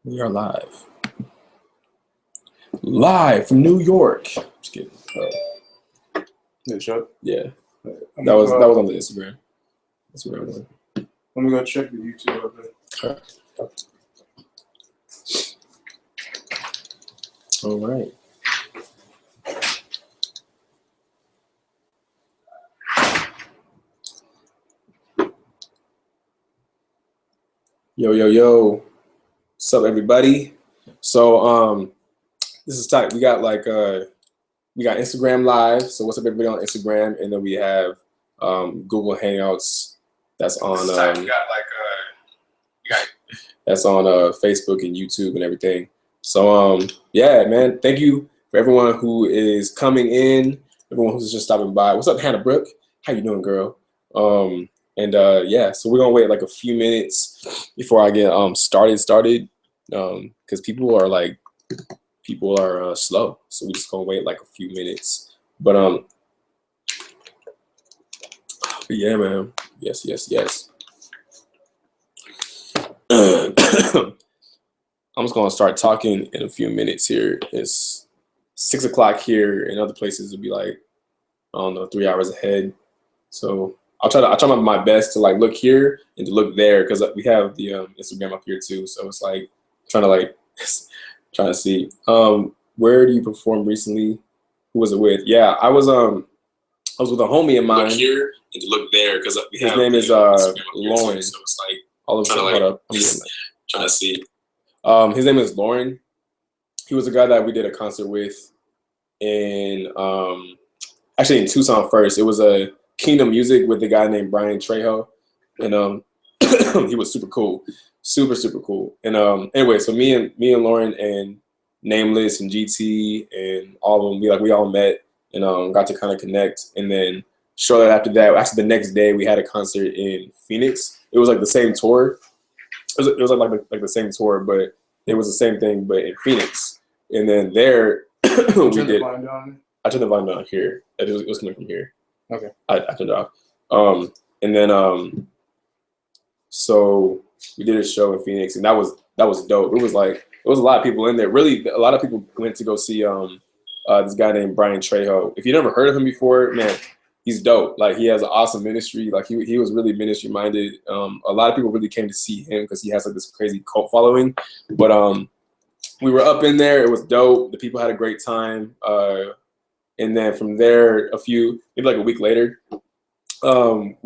We are live. Live from New York. Just kidding. Did it show? Yeah. That was on the Instagram. That's what I was. Let me go check the YouTube of it. All right. Yo, yo, yo. What's up, everybody? So this is tight. We got Instagram Live. So what's up, everybody on Instagram? And then we have Google Hangouts. That's on that's on Facebook and YouTube and everything. So yeah, man. Thank you for everyone who is coming in. Everyone who's just stopping by. What's up, Hannah Brooke? How you doing, girl? Yeah, so we're gonna wait like a few minutes before I get started because people are slow, so we're just gonna wait like a few minutes. But yeah, man. Yes. I'm just gonna start talking in a few minutes here. It's 6 o'clock here. In other places it'll be like, I don't know, 3 hours ahead. So I'll try my best to like look here and to look there because we have the Instagram up here too. So it's like trying to see. Where do you perform recently? Who was it with? Yeah, I was with a homie of mine. Look here and to look there because his name is Lauren. Too, so it's like all of a sudden, trying to see. His name is Lauren. He was a guy that we did a concert with in actually in Tucson first. It was a Kingdom Music with a guy named Brian Trejo, and he was super cool, super cool. And anyway, so me and Lauren and Nameless and GT and all of them, we all met and got to kind of connect. And then shortly after that, actually the next day, we had a concert in Phoenix. It was like the same tour. It was like the same tour, but it was the same thing, but in Phoenix. And then there, I turned the volume down here. It was coming from here. Okay. I turned it off. And then so we did a show in Phoenix, and that was dope. It was a lot of people in there. Really, a lot of people went to go see this guy named Brian Trejo. If you never heard of him before, man, he's dope. Like, he has an awesome ministry. Like, he was really ministry minded. A lot of people really came to see him because he has like this crazy cult following. But we were up in there. It was dope. The people had a great time. And then from there, maybe like a week later, Lauren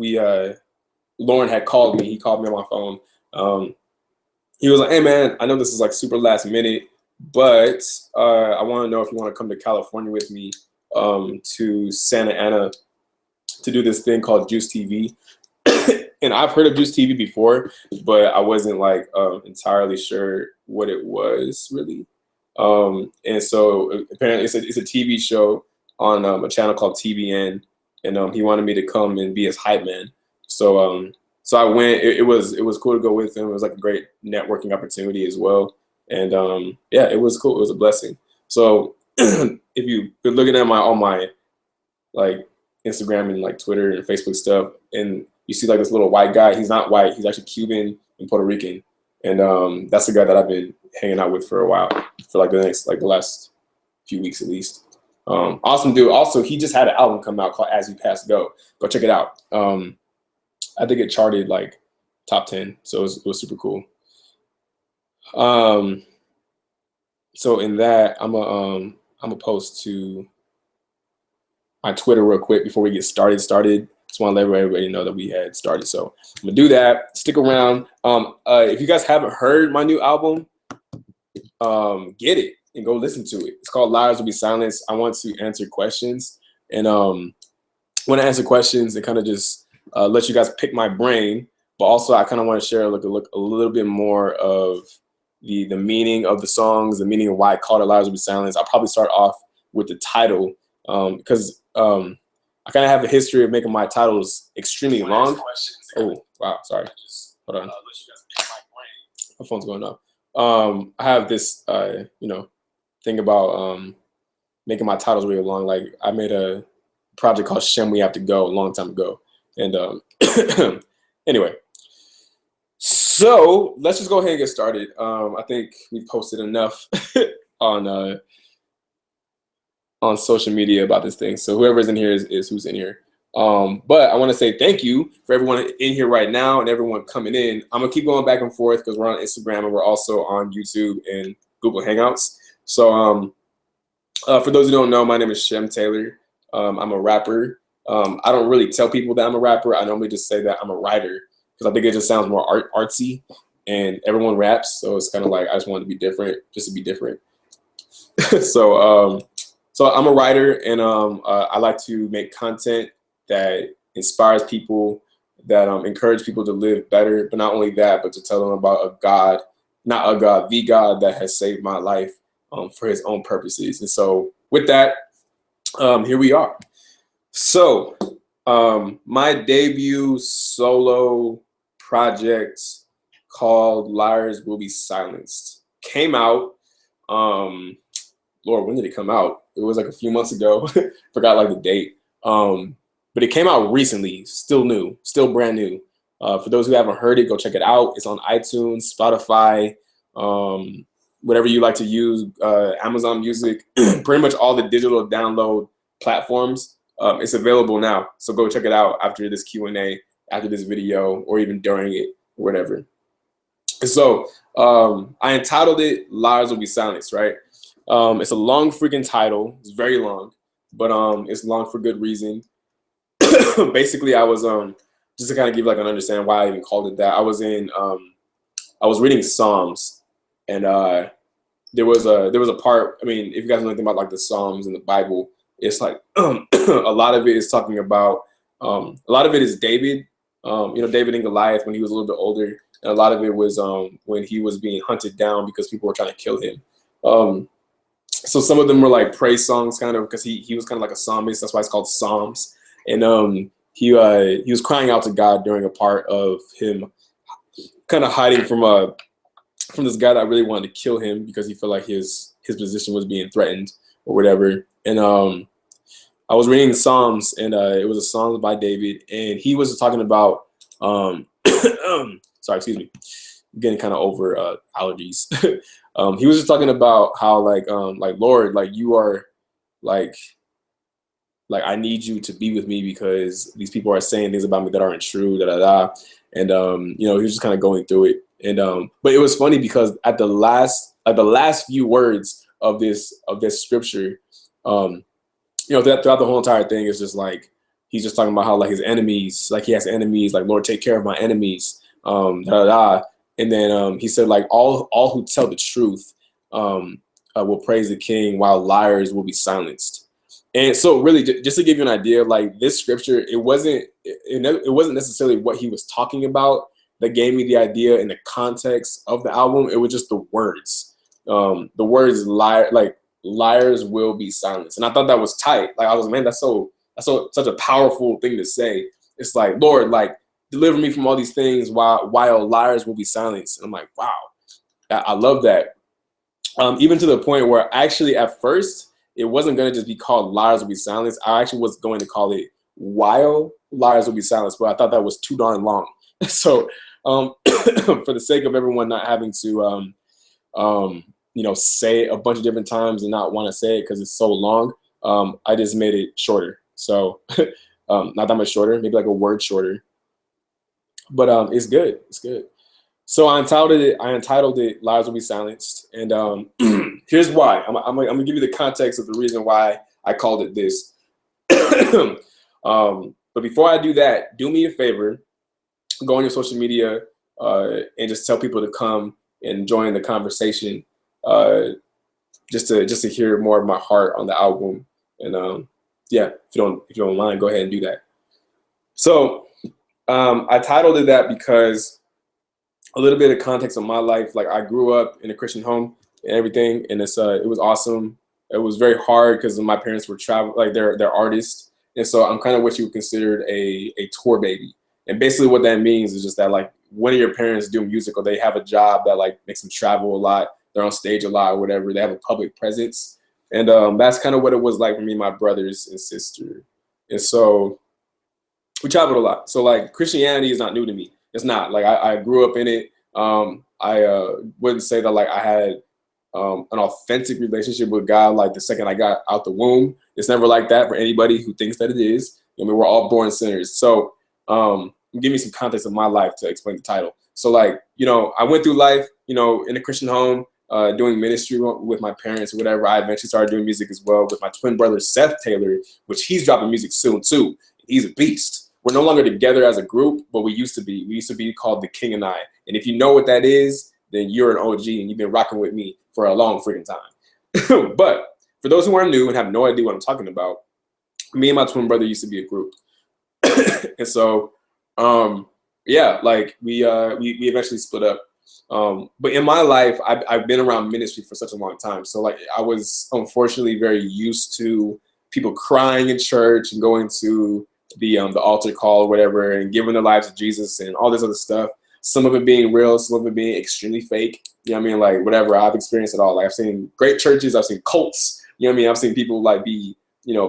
had called me. He called me on my phone. He was like, "Hey man, I know this is like super last minute, but I want to know if you want to come to California with me to Santa Ana to do this thing called Juice TV." And I've heard of Juice TV before, but I wasn't like entirely sure what it was really. And so apparently it's a TV show on a channel called TBN, and he wanted me to come and be his hype man. So I went. It was cool to go with him. It was like a great networking opportunity as well. And yeah, it was cool. It was a blessing. So if you've been looking at all my like Instagram and like Twitter and Facebook stuff, and you see like this little white guy, he's not white. He's actually Cuban and Puerto Rican. And that's the guy that I've been hanging out with for a while, for the last few weeks at least. Awesome dude. Also, he just had an album come out called As You Pass Go. Go check it out. I think it charted like top 10, so it was super cool. So in that, I'm a post to my Twitter real quick before we get started. Just want to let everybody know that we had started. So I'm gonna do that. Stick around. If you guys haven't heard my new album, get it and go listen to it. It's called Liars Will Be Silenced. I want to answer questions, and when I answer questions, it kind of just let you guys pick my brain, but also I kind of want to share a little bit more of the meaning of the songs, the meaning of why I called it Liars Will Be Silenced. I'll probably start off with the title because I kind of have a history of making my titles extremely long. Oh, wow, sorry. Hold on. My phone's going off. I have this, thing about making my titles really long. Like, I made a project called Shem We Have to Go a long time ago. And anyway, So let's just go ahead and get started. I think we posted enough on social media about this thing. So whoever's in here is who's in here. But I want to say thank you for everyone in here right now and everyone coming in. I'm gonna keep going back and forth because we're on Instagram and we're also on YouTube and Google Hangouts. So for those who don't know, my name is Shem Taylor. I'm a rapper. I don't really tell people that I'm a rapper. I normally just say that I'm a writer because I think it just sounds more artsy, and everyone raps, so it's kind of like I just wanted to be different, just to be different. So I'm a writer, and I like to make content that inspires people, that encourage people to live better. But not only that, but to tell them about a God, not a God, the God that has saved my life for His own purposes. And so with that, here we are. So my debut solo project called Liars Will Be Silenced came out. Lord, when did it come out? It was like a few months ago. Forgot like the date. But it came out recently, still new, still brand new. For those who haven't heard it, go check it out. It's on iTunes, Spotify, whatever you like to use, Amazon Music, pretty much all the digital download platforms. It's available now. So go check it out after this Q&A, after this video, or even during it, or whatever. So I entitled it Liars Will Be Silenced, right? It's a long freaking title. It's very long, but it's long for good reason. Basically, I was just to kind of give like an understanding why I even called it that. I was reading Psalms, and there was a part. I mean, if you guys know anything about like the Psalms in the Bible, it's like a lot of it is talking about a lot of it is David. David and Goliath when he was a little bit older, and a lot of it was when he was being hunted down because people were trying to kill him. So some of them were like praise songs, kind of, because he was kind of like a psalmist. That's why it's called Psalms. And he was crying out to God during a part of him kind of hiding from this guy that really wanted to kill him because he felt like his position was being threatened or whatever. And I was reading Psalms, and it was a song by David, and he was talking about sorry, excuse me, I'm getting kind of over allergies. He was just talking about how like Lord, like you are like I need you to be with me because these people are saying things about me that aren't true, da da da. And he was just kind of going through it. And but it was funny because at the last few words of this scripture, throughout the whole entire thing is just like he's just talking about how like his enemies, like he has enemies, like Lord, take care of my enemies, da da da. And then he said like all who tell the truth will praise the King, while liars will be silenced. And so really, just to give you an idea, like this scripture, it wasn't necessarily what he was talking about that gave me the idea in the context of the album. It was just the words. The words liars will be silenced. And I thought that was tight. Like I was, man, that's such a powerful thing to say. It's like, Lord, like deliver me from all these things while liars will be silenced. And I'm like, wow, I love that. Even to the point where actually at first, it wasn't going to just be called Liars Will Be Silenced. I actually was going to call it While Liars Will Be Silenced, but I thought that was too darn long. So for the sake of everyone not having to, say it a bunch of different times and not want to say it because it's so long, I just made it shorter. So not that much shorter, maybe like a word shorter. But it's good. It's good. So I entitled it Liars Will Be Silenced. And here's why. I'm gonna give you the context of the reason why I called it this. But before I do that, do me a favor, go on your social media and just tell people to come and join the conversation, just to hear more of my heart on the album. And if you don't mind, go ahead and do that. So I titled it that because a little bit of context of my life. Like I grew up in a Christian home and everything, and it was awesome. It was very hard because my parents were they're artists, and so I'm kind of what you would consider a tour baby. And basically what that means is just that like one of your parents do music or they have a job that like makes them travel a lot, they're on stage a lot or whatever, they have a public presence. And that's kind of what it was like for me and my brothers and sister. And so we traveled a lot. So like Christianity is not new to me. It's not like I grew up in it. I wouldn't say that like I had an authentic relationship with God like the second I got out the womb. It's never like that for anybody who thinks that it is. I mean, we're all born sinners. So give me some context of my life to explain the title. So like, I went through life, in a Christian home, doing ministry with my parents or whatever. I eventually started doing music as well with my twin brother, Seth Taylor, which he's dropping music soon too. He's a beast. We're no longer together as a group, but we used to be. We used to be called The King and I. And if you know what that is, then you're an OG and you've been rocking with me for a long freaking time. But for those who are new and have no idea what I'm talking about, me and my twin brother used to be a group. And so, yeah, like we eventually split up. But in my life, I've been around ministry for such a long time. So like I was unfortunately very used to people crying in church and going to the altar call or whatever and giving their lives to Jesus and all this other stuff. Some of it being real, some of it being extremely fake. You know what I mean? Like whatever, I've experienced it all. Like I've seen great churches, I've seen cults. You know what I mean? I've seen people like be,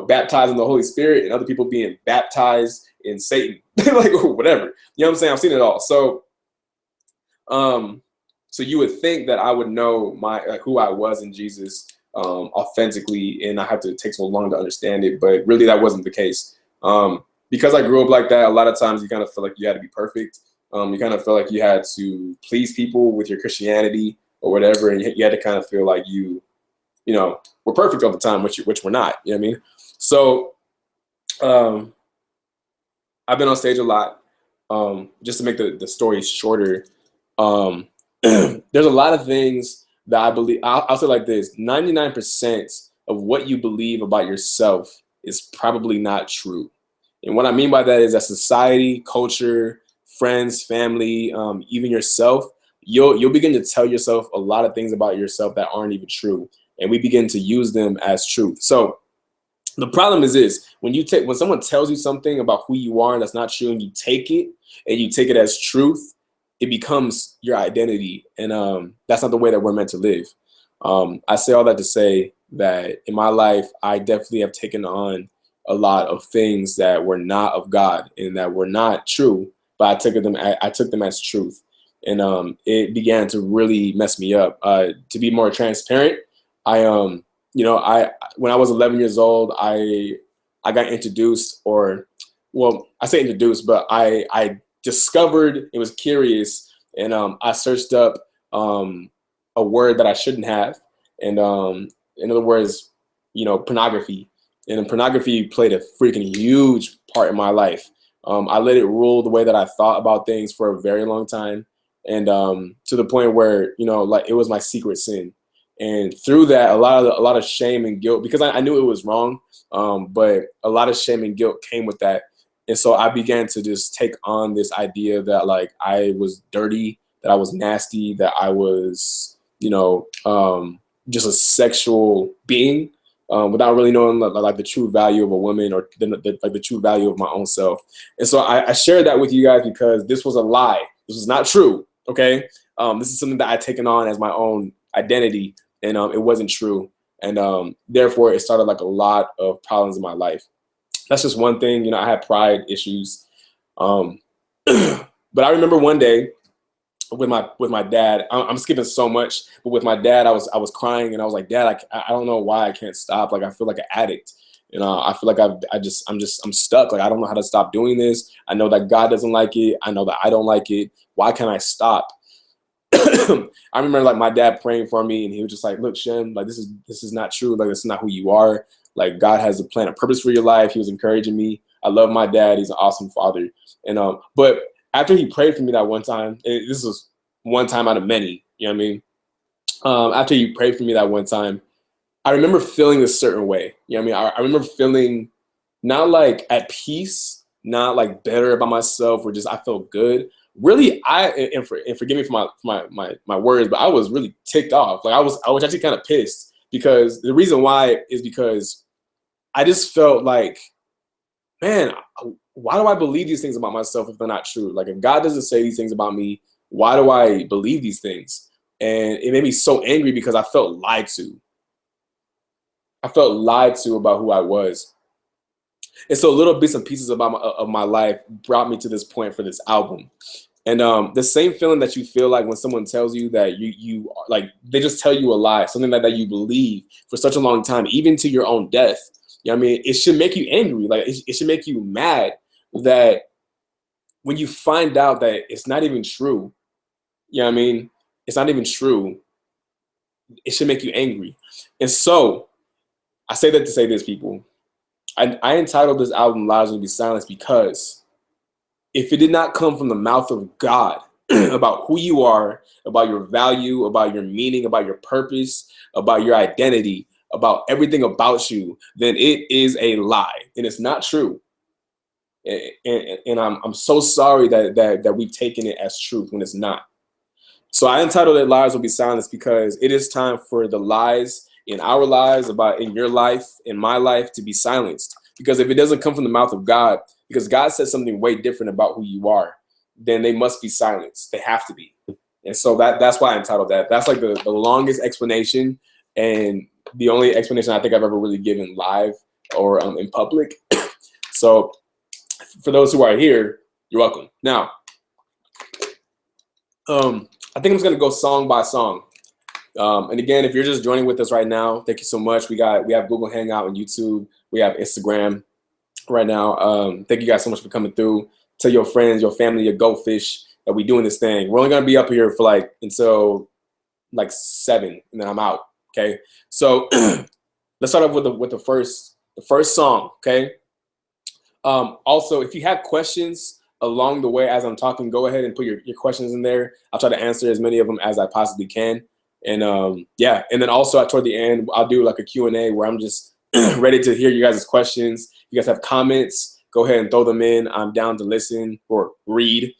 baptized in the Holy Spirit and other people being baptized in Satan. Like whatever. You know what I'm saying? I've seen it all. So so you would think that I would know who I was in Jesus authentically, and I have to take so long to understand it, but really that wasn't the case. Because I grew up like that, a lot of times you kind of feel like you had to be perfect. You kind of feel like you had to please people with your Christianity or whatever, and you had to kind of feel like you were perfect all the time, which we're not. You know what I mean? So I've been on stage a lot. Just to make the story shorter, there's a lot of things that I believe. I'll say like this: 99% of what you believe about yourself is probably not true. And what I mean by that is that society, culture, friends, family, even yourself, you'll begin to tell yourself a lot of things about yourself that aren't even true, and we begin to use them as truth. So the problem is this: when someone tells you something about who you are and that's not true, and you take it as truth, it becomes your identity, and that's not the way that we're meant to live. I say all that to say that in my life, I definitely have taken on a lot of things that were not of God and that were not true, but I took them as truth, and it began to really mess me up. To be more transparent, when I was 11 years old, I got introduced, I say introduced, but I discovered, it was curious, and I searched up a word that I shouldn't have, and in other words, pornography. And pornography played a freaking huge part in my life. I let it rule the way that I thought about things for a very long time, and to the point where like it was my secret sin. And through that, a lot of shame and guilt, because I knew it was wrong, but a lot of shame and guilt came with that. And so I began to just take on this idea that like I was dirty, that I was nasty, that I was, just a sexual being, without really knowing like the true value of a woman or the true value of my own self. And so I shared that with you guys because this was a lie. This was not true. Okay. This is something that I'd taken on as my own identity, and it wasn't true. And therefore it started like a lot of problems in my life. That's just one thing. I had pride issues. But I remember one day with my dad, I'm skipping so much, but with my dad, I was crying, and I was like, Dad, I don't know why I can't stop. Like I feel like an addict. I feel like I'm stuck. Like I don't know how to stop doing this. I know that God doesn't like it. I know that I don't like it. Why can't I stop? I remember like my dad praying for me, and he was just like, look, Shem, like this is not true. Like this is not who you are. Like God has a plan, a purpose for your life. He was encouraging me. I love my dad. He's an awesome father. And but after he prayed for me that one time, and this was one time out of many, you know what I mean? After he prayed for me that one time, I remember feeling a certain way. You know what I mean? I remember feeling not like at peace, not like better about myself, or just I felt good. Really, and forgive me for my words, but I was really ticked off. Like I was actually kind of pissed, because the reason why is because I just felt like, man, why do I believe these things about myself if they're not true? Like if God doesn't say these things about me, why do I believe these things? And it made me so angry because I felt lied to. I felt lied to about who I was. And so little bits and pieces of my life brought me to this point for this album. And the same feeling that you feel like when someone tells you that you like, they just tell you a lie, something that you believe for such a long time, even to your own death. You know what I mean? It should make you angry. Like it should make you mad that when you find out that it's not even true. You know what I mean? It's not even true. It should make you angry. And so I say that to say this, people. I entitled this album Lies Will Be Silenced because if it did not come from the mouth of God about who you are, about your value, about your meaning, about your purpose, about your identity, about everything about you, then it is a lie and it's not true. And I'm so sorry that we've taken it as truth when it's not. So I entitled it Lies Will Be Silenced because it is time for the lies in our lives, about in your life, in my life, to be silenced. Because if it doesn't come from the mouth of God, because God says something way different about who you are, then they must be silenced. They have to be. And so that's why I entitled that. That's like the longest explanation and the only explanation I think I've ever really given live or in public. So for those who are here, you're welcome. Now, I think I'm just gonna go song by song. And again, if you're just joining with us right now, thank you so much. We have Google Hangout and YouTube. We have Instagram right now. Thank you guys so much for coming through. Tell your friends, your family, your goldfish that we doing this thing. We're only gonna be up here for like until like 7, and then I'm out. Okay. So let's start off with the first song. Okay. Also, if you have questions along the way as I'm talking, go ahead and put your questions in there. I'll try to answer as many of them as I possibly can. And yeah, and then also toward the end, I'll do like a Q&A where I'm just ready to hear you guys' questions. If you guys have comments, go ahead and throw them in. I'm down to listen or read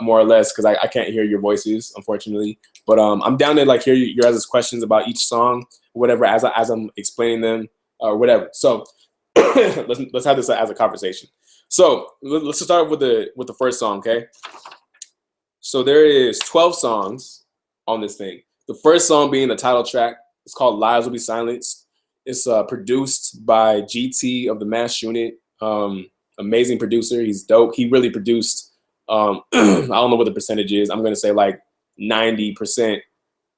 more or less because I can't hear your voices, unfortunately. But I'm down to like hear your guys' questions about each song, whatever, as I'm explaining them or whatever. So let's have this as a conversation. So let's start with the first song, okay? So there is 12 songs on this thing. The first song being the title track. It's called Lies Will Be Silenced. It's produced by GT of the Mass Unit. Amazing producer. He's dope. He really produced, I don't know what the percentage is. I'm going to say like 90%,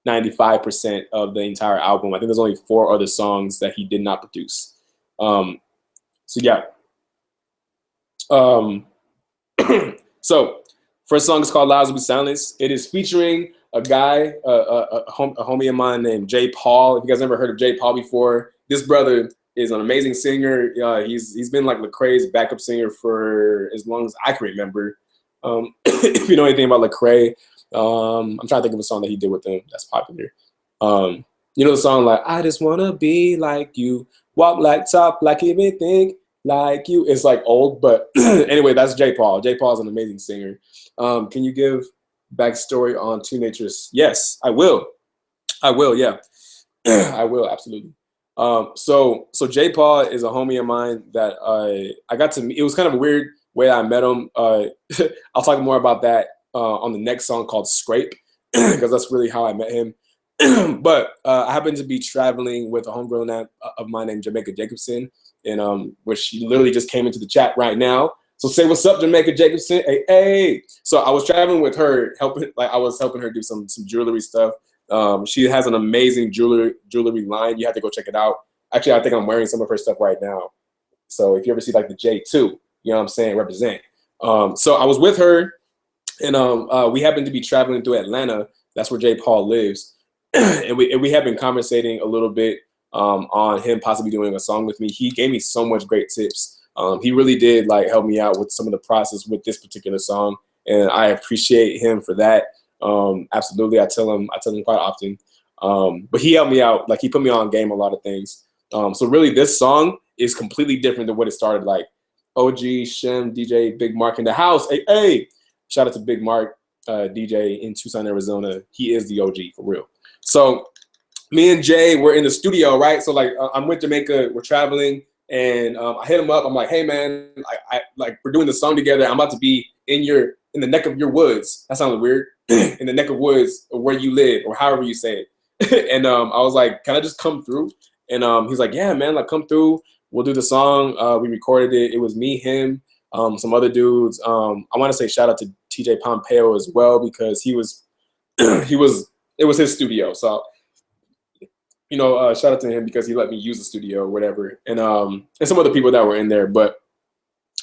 95% of the entire album. I think there's only 4 other songs that he did not produce. So yeah. So first song is called Lies Will Be Silenced. It is featuring a guy, a homie of mine named J. Paul. If you guys never heard of J. Paul before, this brother is an amazing singer. He's been like Lecrae's backup singer for as long as I can remember. If you know anything about Lecrae, I'm trying to think of a song that he did with him that's popular. You know the song like I just wanna be like you, walk like, talk like, even think like you. It's like old, but anyway, that's J. Paul. J. Paul is an amazing singer. Can you give backstory on Two Natures? Yes, I will. Yeah. I will, absolutely. So J. Paul is a homie of mine that I got to meet. It was kind of a weird way I met him. I'll talk more about that on the next song called Scrape, because that's really how I met him. But I happened to be traveling with a homegrown of mine named Jamaica Jacobson, and which she literally just came into the chat right now. So say what's up, Jamaica Jacobson. Hey. So I was traveling with her, I was helping her do some jewelry stuff. She has an amazing jewelry line. You have to go check it out. Actually, I think I'm wearing some of her stuff right now. So if you ever see like the J2, you know what I'm saying, represent. So I was with her, and we happened to be traveling through Atlanta. That's where J. Paul lives. and we have been conversating a little bit on him possibly doing a song with me. He gave me so much great tips. He really did like help me out with some of the process with this particular song, and I appreciate him for that. Absolutely, I tell him quite often. But he helped me out. Like he put me on game a lot of things. So really, this song is completely different than what it started like. OG, Shem, DJ, Big Mark in the house. Hey! Shout out to Big Mark, DJ in Tucson, Arizona. He is the OG for real. So me and Jay were in the studio, right? So like I'm with Jamaica, we're traveling, and I hit him up. I'm like, hey man, I like we're doing the song together. I'm about to be in the neck of your woods. That sounded weird. In the neck of woods where you live, or however you say it. And I was like, can I just come through? And he's like, yeah, man, like come through. We'll do the song. We recorded it. It was me, him, some other dudes. I want to say shout out to TJ Pompeo as well, because he was it was his studio. So shout out to him because he let me use the studio or whatever, and some other people that were in there. But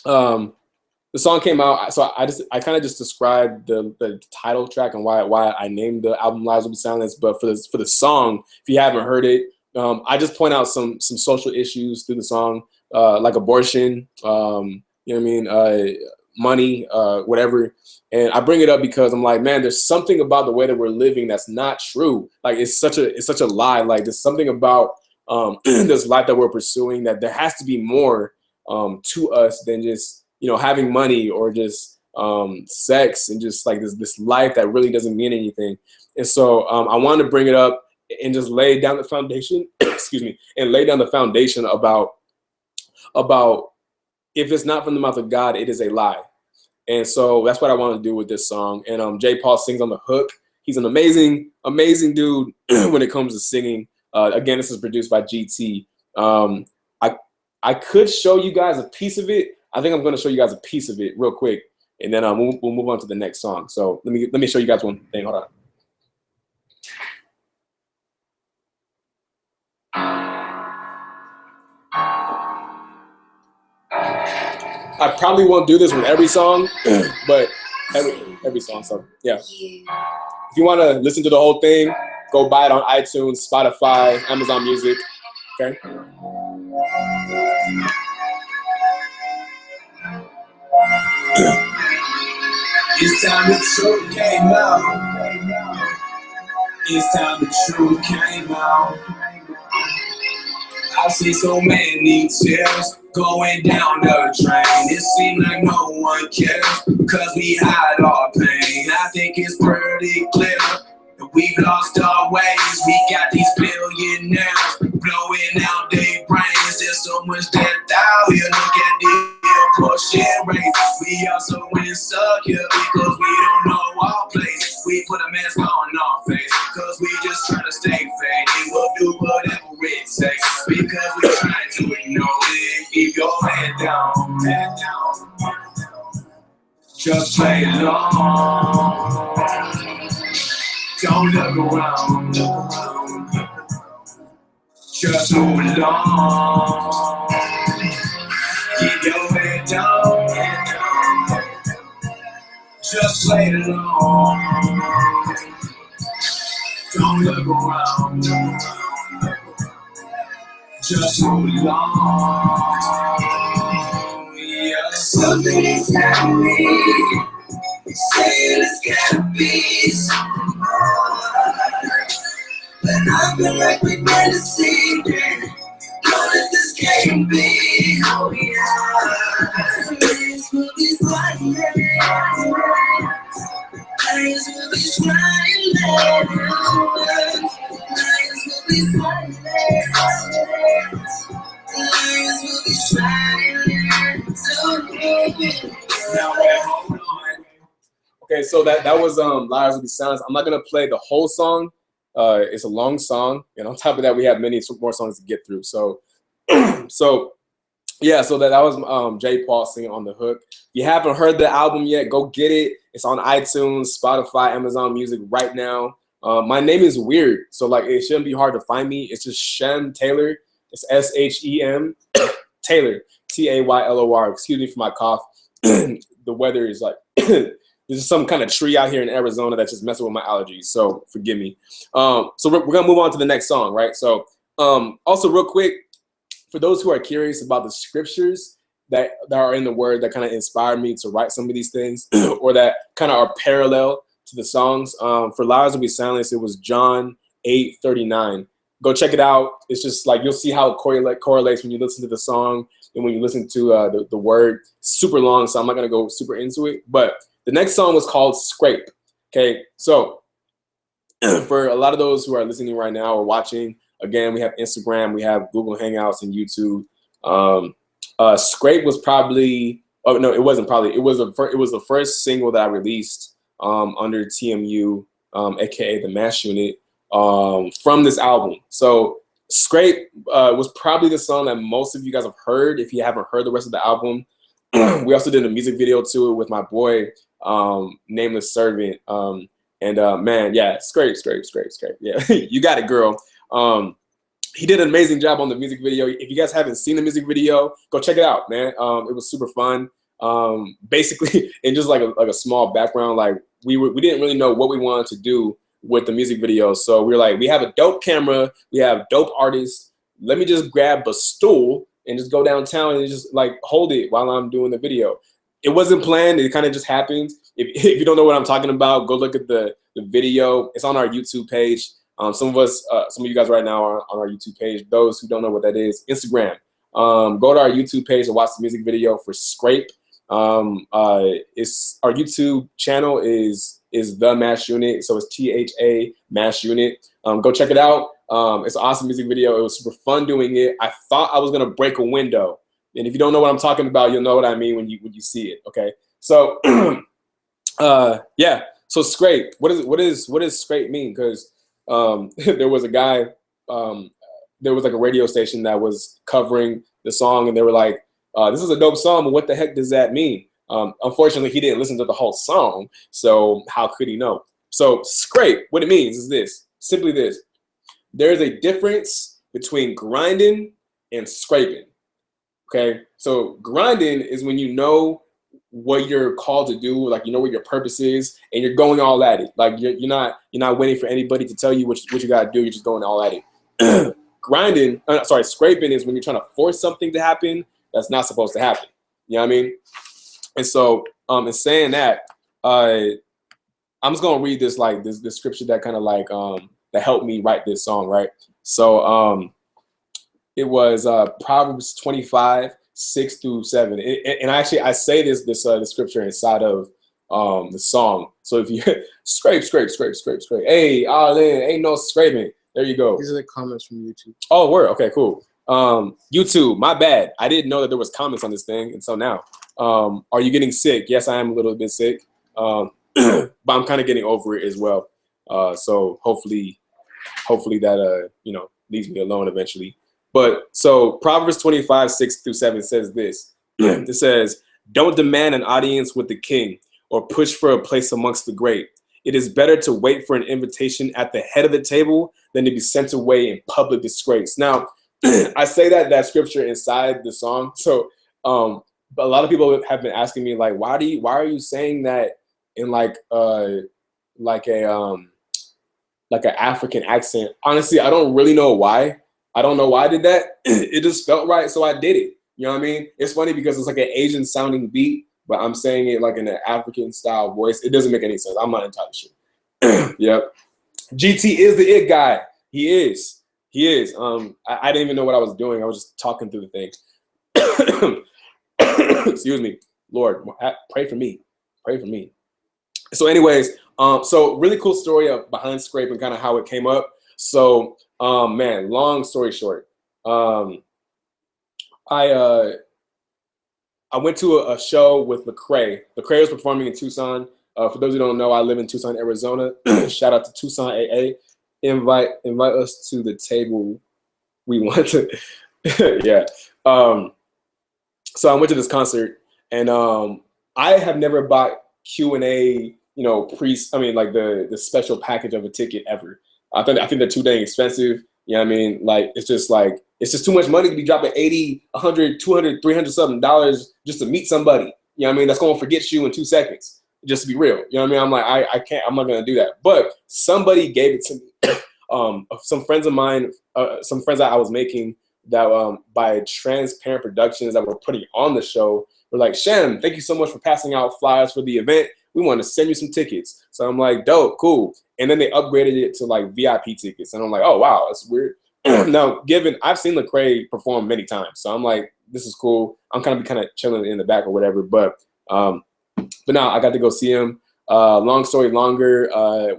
the song came out, so I kind of just described the title track and why I named the album "Lives Will Be Silenced." But for the song, if you haven't heard it, I just point out some social issues through the song, like abortion, you know what I mean, money, whatever. And I bring it up because I'm like, man, there's something about the way that we're living that's not true. Like it's such a lie. Like there's something about this life that we're pursuing that there has to be more to us than just having money or just sex and just like this life that really doesn't mean anything. And so I wanted to bring it up and just lay down the foundation, excuse me, and lay down the foundation about if it's not from the mouth of God, it is a lie. And so that's what I want to do with this song. And J. Paul sings on the hook. He's an amazing dude when it comes to singing. Again, this is produced by GT. I could show you guys a piece of it. I think I'm going to show you guys a piece of it real quick, and then we'll move on to the next song. So let me show you guys one thing. Hold on. I probably won't do this with every song, but every song. So yeah, if you want to listen to the whole thing, go buy it on iTunes, Spotify, Amazon Music. Okay. It's time the truth came out. It's time the truth came out. I've seen so many tears going down the drain. It seems like no one cares, cause we hide our pain. I think it's pretty clear that we've lost our ways. We got these billionaires blowing out their brains. There's so much death out here. Look at the abortion rate. We are so insecure because we don't know our place. We put a mask on our face cause we just trying to stay fake. And we'll do whatever it takes because we're trying to ignore it. Keep your head down. Just play along. Don't look around. Just move along. Keep your head down. Just play along. Don't look around. Just move along. Yeah. Something is happening. Saying it's gotta be something more. But I feel like we've been deceived. Know that this can't be who we are. Lies will be silent. Lies will be silent. Lies will be silent. Lies will be silent. Now, hold on. Okay, so that was Liars Will Be Silenced. I'm not gonna play the whole song. It's a long song, and on top of that, we have many more songs to get through. So, yeah, so that was J. Paul singing on the hook. If you haven't heard the album yet, go get it. It's on iTunes, Spotify, Amazon Music right now. My name is weird, so like it shouldn't be hard to find me. It's just Shem Taylor. It's SHEM Taylor, TAYLOR. Excuse me for my cough. The weather is like there's some kind of tree out here in Arizona that's just messing with my allergies, so forgive me. So we're gonna move on to the next song, right? So also real quick, for those who are curious about the scriptures that are in the Word that kind of inspired me to write some of these things, or that kind of are parallel to the songs, for Liars Will Be Silenced, it was John 8:39. Go check it out. It's just like you'll see how it correlates when you listen to the song and when you listen to the word. Super long, so I'm not gonna go super into it, but the next song was called Scrape. Okay, so for a lot of those who are listening right now or watching, again, we have Instagram, we have Google Hangouts and YouTube. Scrape was probably, oh no, it wasn't probably, it was the first single that I released under TMU, aka the Mash Unit, from this album. So Scrape was probably the song that most of you guys have heard if you haven't heard the rest of the album. We also did a music video to it with my boy Nameless Servant. Man, yeah, scrape. Yeah, you got it, girl. He did an amazing job on the music video. If you guys haven't seen the music video, go check it out, man. It was super fun. Basically, and just like a small background, like we didn't really know what we wanted to do with the music video. So we were like, we have a dope camera, we have dope artists. Let me just grab a stool and just go downtown and just like hold it while I'm doing the video. It wasn't planned. It kind of just happened. If you don't know what I'm talking about, go look at the video. It's on our YouTube page. Some of you guys right now are on our YouTube page. Those who don't know what that is, Instagram. Go to our YouTube page and watch the music video for Scrape. It's our YouTube channel is The Mash Unit, so it's THA Mash Unit. Go check it out. It's an awesome music video. It was super fun doing it. I thought I was gonna break a window, and if you don't know what I'm talking about, you'll know what I mean when you see it. Okay, so yeah. So Scrape. What does Scrape mean? Because there was a guy. There was like a radio station that was covering the song, and they were like, this is a dope song, but what the heck does that mean? Unfortunately, he didn't listen to the whole song, so how could he know? So scrape, what it means is this, simply this. There's a difference between grinding and scraping, okay? So grinding is when you know what you're called to do, like you know what your purpose is, and you're going all at it. Like you're not waiting for anybody to tell you what you gotta do, you're just going all at it. Scraping is when you're trying to force something to happen that's not supposed to happen. You know what I mean? And so, in saying that, I'm just gonna read this this scripture that kind of like that helped me write this song, right? So it was Proverbs 25:6-7, and actually I say this scripture inside of the song. So if you scrape, hey, all in, ain't no scraping. There you go. These are the comments from YouTube. Oh, word. Okay, cool. YouTube, my bad. I didn't know that there was comments on this thing until now. Are you getting sick? Yes, I am a little bit sick, but I'm kind of getting over it as well. So hopefully that leaves me alone eventually. But so Proverbs 25:6-7 says this. It says, "Don't demand an audience with the king or push for a place amongst the great. It is better to wait for an invitation at the head of the table than to be sent away in public disgrace." Now, I say that scripture inside the song. So but a lot of people have been asking me, like, why are you saying that in like an African accent? Honestly, I don't really know why. I don't know why I did that. It just felt right, so I did it. You know what I mean? It's funny because it's like an Asian sounding beat, but I'm saying it like in an African style voice. It doesn't make any sense. I'm not entirely sure. Yep. GT is the it guy. He is. I didn't even know what I was doing. I was just talking through the thing. Excuse me. Lord, pray for me. Pray for me. So anyways, so really cool story behind Scrape and kind of how it came up. So, man, long story short, I went to a show with Lecrae. Lecrae was performing in Tucson. For those who don't know, I live in Tucson, Arizona. Shout out to Tucson AA. Invite us to the table. We want to, yeah. So I went to this concert, and I have never bought Q&A, like the special package of a ticket ever. I think they're too dang expensive. You know what I mean? Like it's just too much money to be dropping $80, $100, $200, $300 something dollars just to meet somebody. You know what I mean? That's gonna forget you in 2 seconds. Just to be real. You know what I mean? I'm like, I can't. I'm not gonna do that. But somebody gave it to me. Some friends of mine, some friends that I was making that by Transparent Productions that were putting on the show were like, "Shem, thank you so much for passing out flyers for the event. We want to send you some tickets." So I'm like, dope, cool. And then they upgraded it to like VIP tickets. And I'm like, oh, wow, that's weird. Now, I've seen Lecrae perform many times. So I'm like, this is cool. I'm kind of chilling in the back or whatever. But now I got to go see him. Long story longer,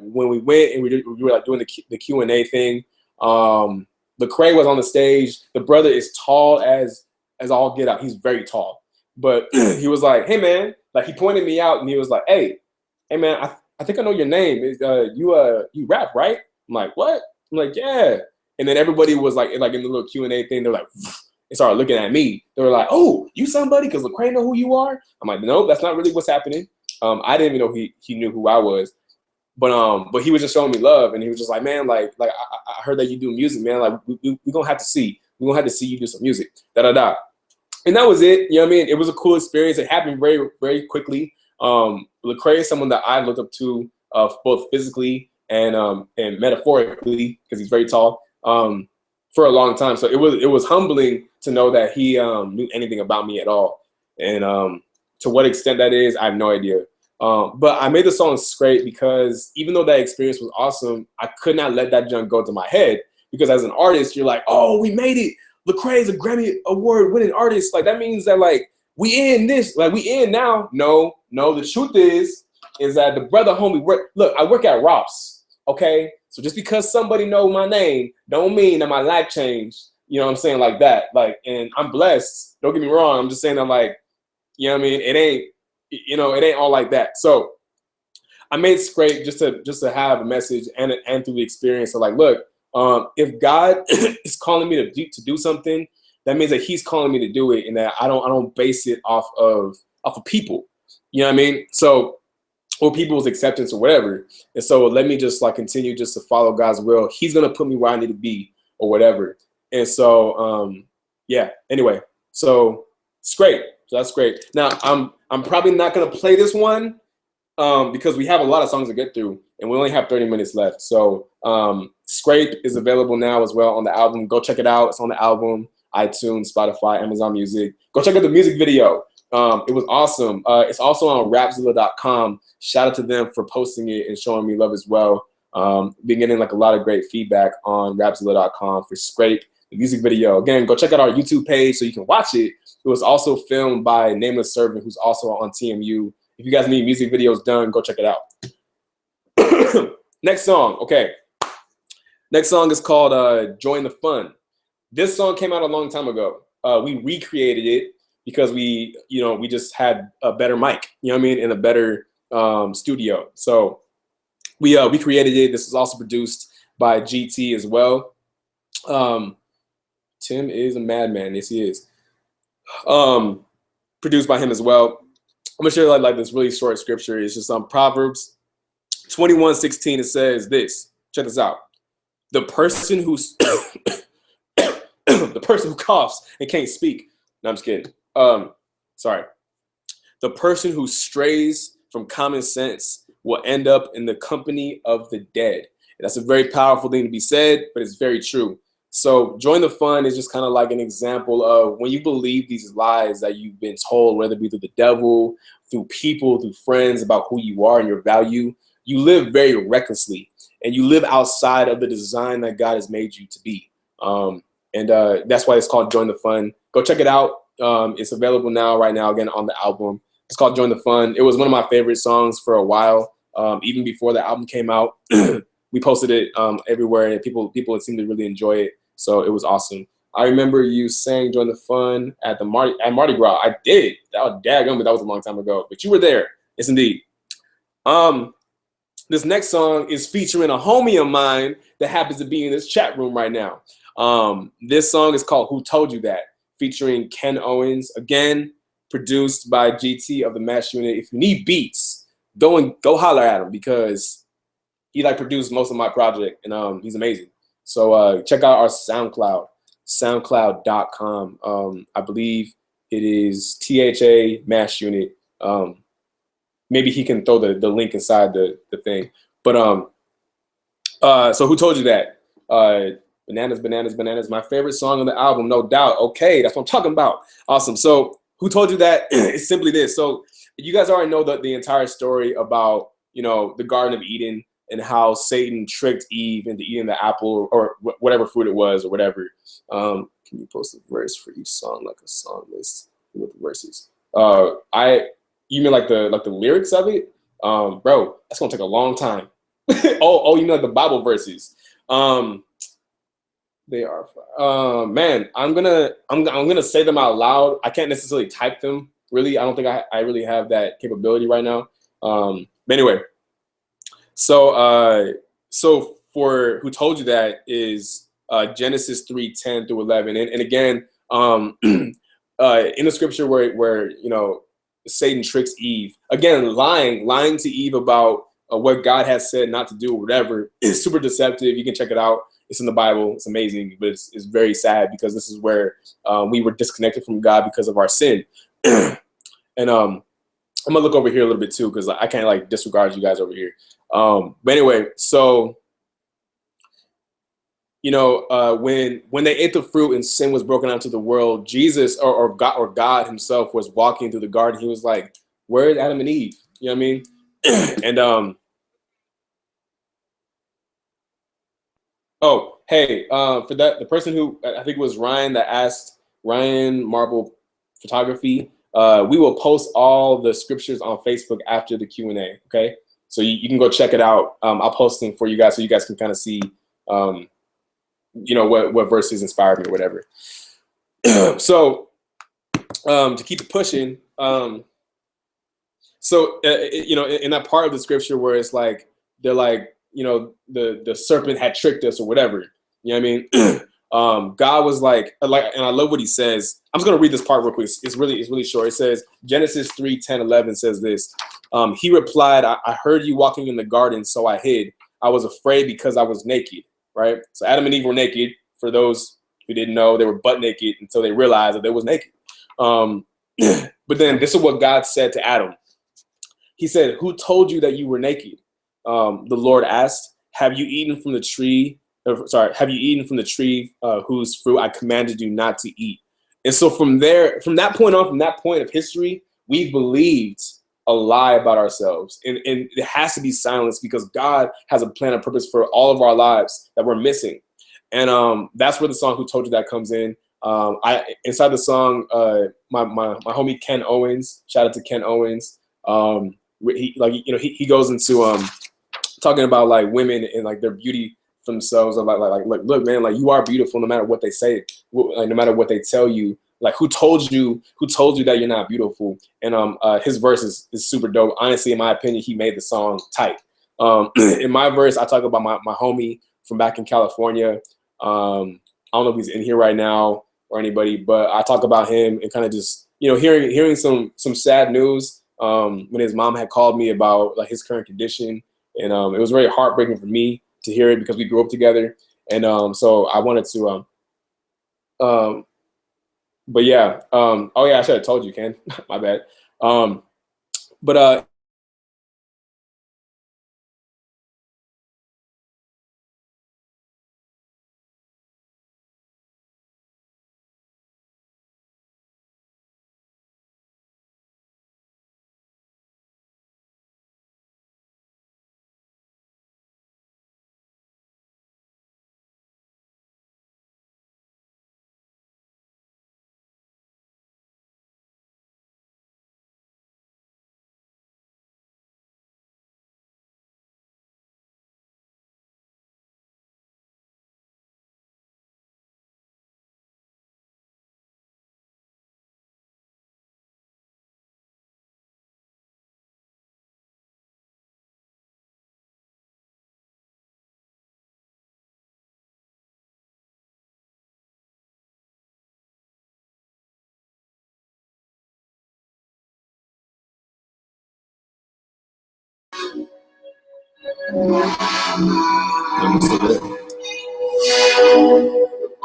when we went and we were like doing the Q&A thing, Lecrae was on the stage. The brother is tall as all get out. He's very tall. But he was like, "Hey, man," like he pointed me out and he was like, hey man, I think I know your name. You rap, right? I'm like, what? I'm like, yeah. And then everybody was like in the little Q&A thing, they're like, they started looking at me. They were like, "Oh, you somebody? Because Lecrae know who you are?" I'm like, "Nope, that's not really what's happening." I didn't even know he knew who I was. But he was just showing me love, and he was just like, man, like I heard that you do music, man. Like we gonna have to see. We're gonna have to see you do some music. And that was it. You know what I mean? It was a cool experience. It happened very, very quickly. Lecrae is someone that I looked up to both physically and metaphorically, because he's very tall, for a long time. So it was humbling to know that he knew anything about me at all. And to what extent that is, I have no idea. But I made the song Scrape because even though that experience was awesome, I could not let that junk go to my head, because as an artist, you're like, oh, we made it. Lecrae is a Grammy Award winning artist. Like, that means that, like, we in this. Like, we in now. No. The truth is that the brother homie look, I work at Ross, okay? So just because somebody know my name don't mean that my life changed. You know what I'm saying? Like that. Like, and I'm blessed. Don't get me wrong. I'm just saying that, like, you know what I mean? It ain't all like that. So I made Scrape just to have a message and through the experience of, like, look, if God is calling me to do something, that means that He's calling me to do it, and that I don't base it off of people. You know what I mean? So, or people's acceptance or whatever. And so let me just, like, continue just to follow God's will. He's gonna put me where I need to be or whatever. And so yeah. Anyway, so Scrape. So that's great. Now I'm probably not gonna play this one because we have a lot of songs to get through, and we only have 30 minutes left. So Scrape is available now as well on the album. Go check it out. It's on the album, iTunes, Spotify, Amazon Music. Go check out the music video. It was awesome. It's also on rapzilla.com. Shout out to them for posting it and showing me love as well. Been getting, like, a lot of great feedback on rapzilla.com for Scrape, the music video. Again, go check out our YouTube page so you can watch it. It was also filmed by Nameless Servant, who's also on TMU. If you guys need music videos done, go check it out. Next song, okay. Next song is called Join the Fun. This song came out a long time ago. We recreated it because we just had a better mic, you know what I mean, and a better studio. So we created it. This is also produced by GT as well. Tim is a madman. Yes, he is. Produced by him as well. I'm gonna share like this really short scripture. It's just Proverbs 21:16. It says this. Check this out. The person who's the person who coughs and can't speak. No, I'm just kidding. Sorry. The person who strays from common sense will end up in the company of the dead. That's a very powerful thing to be said, but it's very true. So join the fun is just kind of like an example of when you believe these lies that you've been told, whether it be through the devil, through people, through friends, about who you are and your value, you live very recklessly and you live outside of the design that God has made you to be. And that's why it's called Join the Fun. Go check it out. It's available now, right now, again, on the album. It's called Join the Fun. It was one of my favorite songs for a while, even before the album came out. We posted it everywhere, and people seemed to really enjoy it. So it was awesome. I remember you saying Join the Fun at Mardi Gras. I did. That was daggum, but that was a long time ago. But you were there. Yes, indeed. This next song is featuring a homie of mine that happens to be in this chat room right now. This song is called Who Told You That, featuring Ken Owens. Again, produced by GT of the Mash Unit. If you need beats, go holler at him because he produced most of my project, and he's amazing. So check out our SoundCloud, soundcloud.com. I believe it is THA Mash Unit. Maybe he can throw the link inside the thing. But so Who Told You That? Bananas, Bananas, Bananas. My favorite song on the album, no doubt. Okay, that's what I'm talking about. Awesome. So Who Told You That? It's simply this. So you guys already know the entire story about, the Garden of Eden and how Satan tricked Eve into eating the apple or whatever fruit it was or whatever. Can you post a verse for each song, like a song list with the verses? You mean like the lyrics of it? Bro, that's gonna take a long time. oh, you mean like the Bible verses? They are man, I'm gonna say them out loud. I can't necessarily type them, really. I don't think I really have that capability right now. But anyway, so for Who Told You That is Genesis 3:10 through 11. And again, in the scripture where Satan tricks Eve. Again, lying to Eve about what God has said not to do or whatever. It's super deceptive. You can check it out. It's in the Bible. It's amazing, but it's very sad because this is where we were disconnected from God because of our sin. And I'm gonna look over here a little bit too because I can't like disregard you guys over here. But anyway, so you know, when they ate the fruit and sin was broken out to the world, Jesus or God himself was walking through the garden. He was like, "Where's Adam and Eve?" You know what I mean? And oh, hey, for that, the person who I think it was Ryan that asked, Ryan Marble Photography. We will post all the scriptures on Facebook after the Q&A. Okay, so you can go check it out. I'll post them for you guys so you guys can kind of see. You know what verses inspired me or whatever. So to keep it pushing, so you know, in that part of the scripture where it's like they're like, you know, the serpent had tricked us or whatever. You know what I mean? God was like, and I love what he says. I'm just gonna read this part real quick. It's really short. It says Genesis 3:10-11 says this. He replied, I heard you walking in the garden, so I hid. I was afraid because I was naked. Right? So Adam and Eve were naked. For those who didn't know, they were butt naked until they realized that they was naked. But then this is what God said to Adam. He said, "Who told you that you were naked?" The Lord asked, "Have you eaten from the tree? Have you eaten from the tree whose fruit I commanded you not to eat?" And so from that point on, from that point of history, we've believed a lie about ourselves, and it has to be silenced because God has a plan and purpose for all of our lives that we're missing. And that's where the song "Who Told You That" comes in. Inside the song, my homie Ken Owens, shout out to Ken Owens. He goes into talking about like women and like their beauty for themselves. Of like look, man, like you are beautiful no matter what they say, like no matter what they tell you. Like who told you that you're not beautiful? And his verse is super dope. Honestly, in my opinion, he made the song tight. In my verse, I talk about my homie from back in California. I don't know if he's in here right now or anybody, but I talk about him and kind of just, you know, hearing some sad news when his mom had called me about like his current condition. And it was very heartbreaking for me to hear it because we grew up together. And so I wanted to but yeah, oh yeah, I should have told you, Ken. My bad. But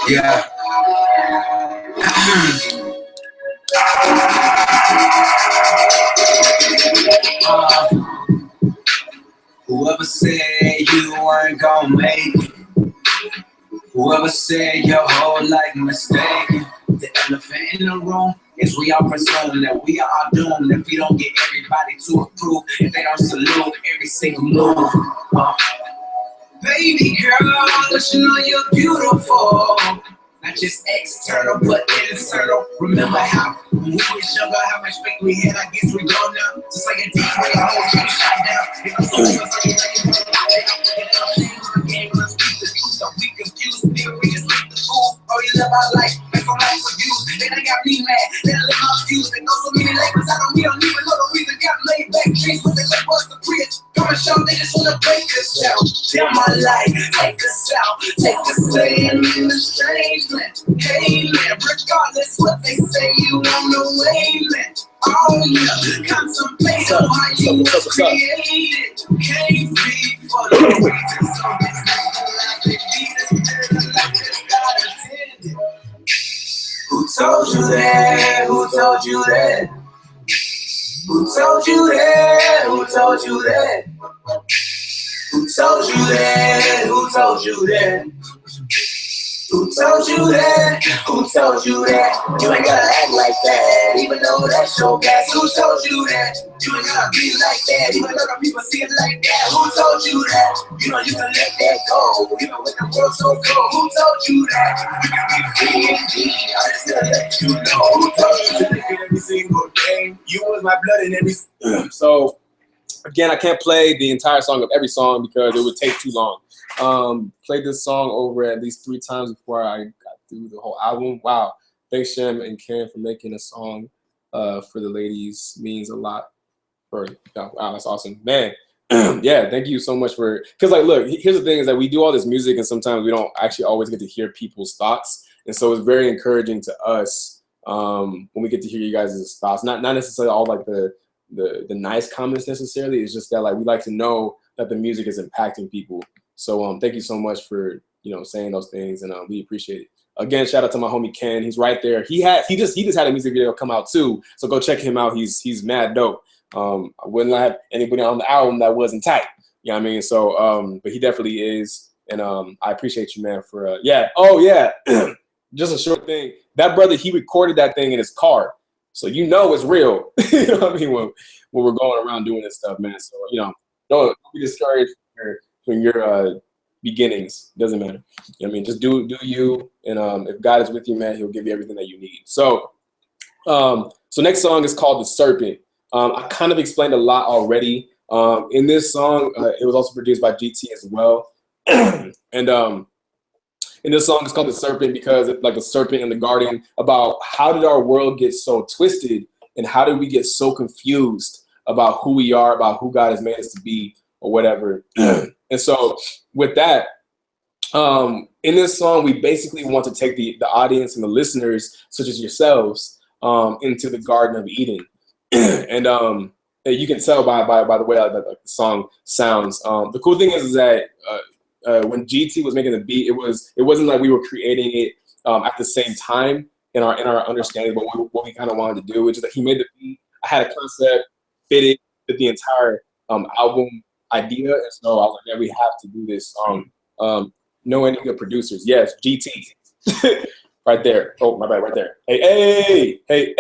Yeah. Whoever said you weren't gonna make it, whoever said your whole life mistaken, the elephant in the room is we all presume that we are all doomed if we don't get everybody to approve, if they don't salute every single move. Baby girl, let you know you're beautiful. Not just external, but internal. Remember how when we was younger, how much faith we had, I guess we don't know. Just like a DJ, I always get shot down. If I'm so game, let's speak the truth. Don't be confused, nigga, we just make the fool. Oh, you love our life, make some life for you. Then they got me mad, then I live my views. They know so many labels, we don't even know the reason. Got laid back dreams, but they let us to preach. Come and show, they just wanna break us down. Tell my life, take us out, take us staying in the strange land. Hey man, regardless what they say, you on the way, man. Oh yeah, contemplate on how you was created. Can't be for the reason, so this life it needed, like this God intended. Who told you that? Who told you that? Who told you that? Who told you that? Who told you that? Who told you that? Who told you that? Who told you that? You ain't gotta act like that, even though that's your past. Who told you that? You ain't gotta be like that, even though the people see it like that. Who told you that? You know you can let that go, even when the world's so cold. Who told you that? You can be free indeed. I just gotta let you know. Who told you that? Every single day, you was my blood in every. So again, I can't play the entire song of every song because it would take too long. Played this song over at least 3 times before I got through the whole album. Wow. Thanks, Shem and Karen, for making a song for the ladies. Means a lot. Wow, that's awesome. Man, yeah, thank you so much for, because like, look, here's the thing is that we do all this music and sometimes we don't actually always get to hear people's thoughts. And so it's very encouraging to us when we get to hear you guys' thoughts. Not necessarily all like the nice comments necessarily. It's just that like we like to know that the music is impacting people. So thank you so much for saying those things, and we appreciate it. Again, shout out to my homie Ken. He's right there. He just had a music video come out too. So go check him out. He's mad dope. I wouldn't have anybody on the album that wasn't tight. You know what I mean? So but he definitely is, and I appreciate you, man. For yeah. Oh yeah. Just a short thing. That brother, he recorded that thing in his car. So it's real. You know what I mean? When we're going around doing this stuff, man. So don't be discouraged from your beginnings. Doesn't matter. You know what I mean? Just do you, and if God is with you, man, He'll give you everything that you need. So next song is called "The Serpent." I kind of explained a lot already. In this song, it was also produced by GT as well, and in this song, it's called "The Serpent" because it's like a serpent in the garden. About how did our world get so twisted, and how did we get so confused about who we are, about who God has made us to be, or whatever. And so with that, in this song, we basically want to take the audience and the listeners, such as yourselves, into the Garden of Eden. And you can tell by the way the song sounds. The cool thing is that when GT was making the beat, it wasn't like we were creating it at the same time in our understanding of what we kind of wanted to do. It's just that he made the beat. I had a concept, fitted with the entire album idea, and so I was like, yeah, we have to do this song. No any good producers. Yes, GT. Right there. Oh, my bad, right there. Hey. Right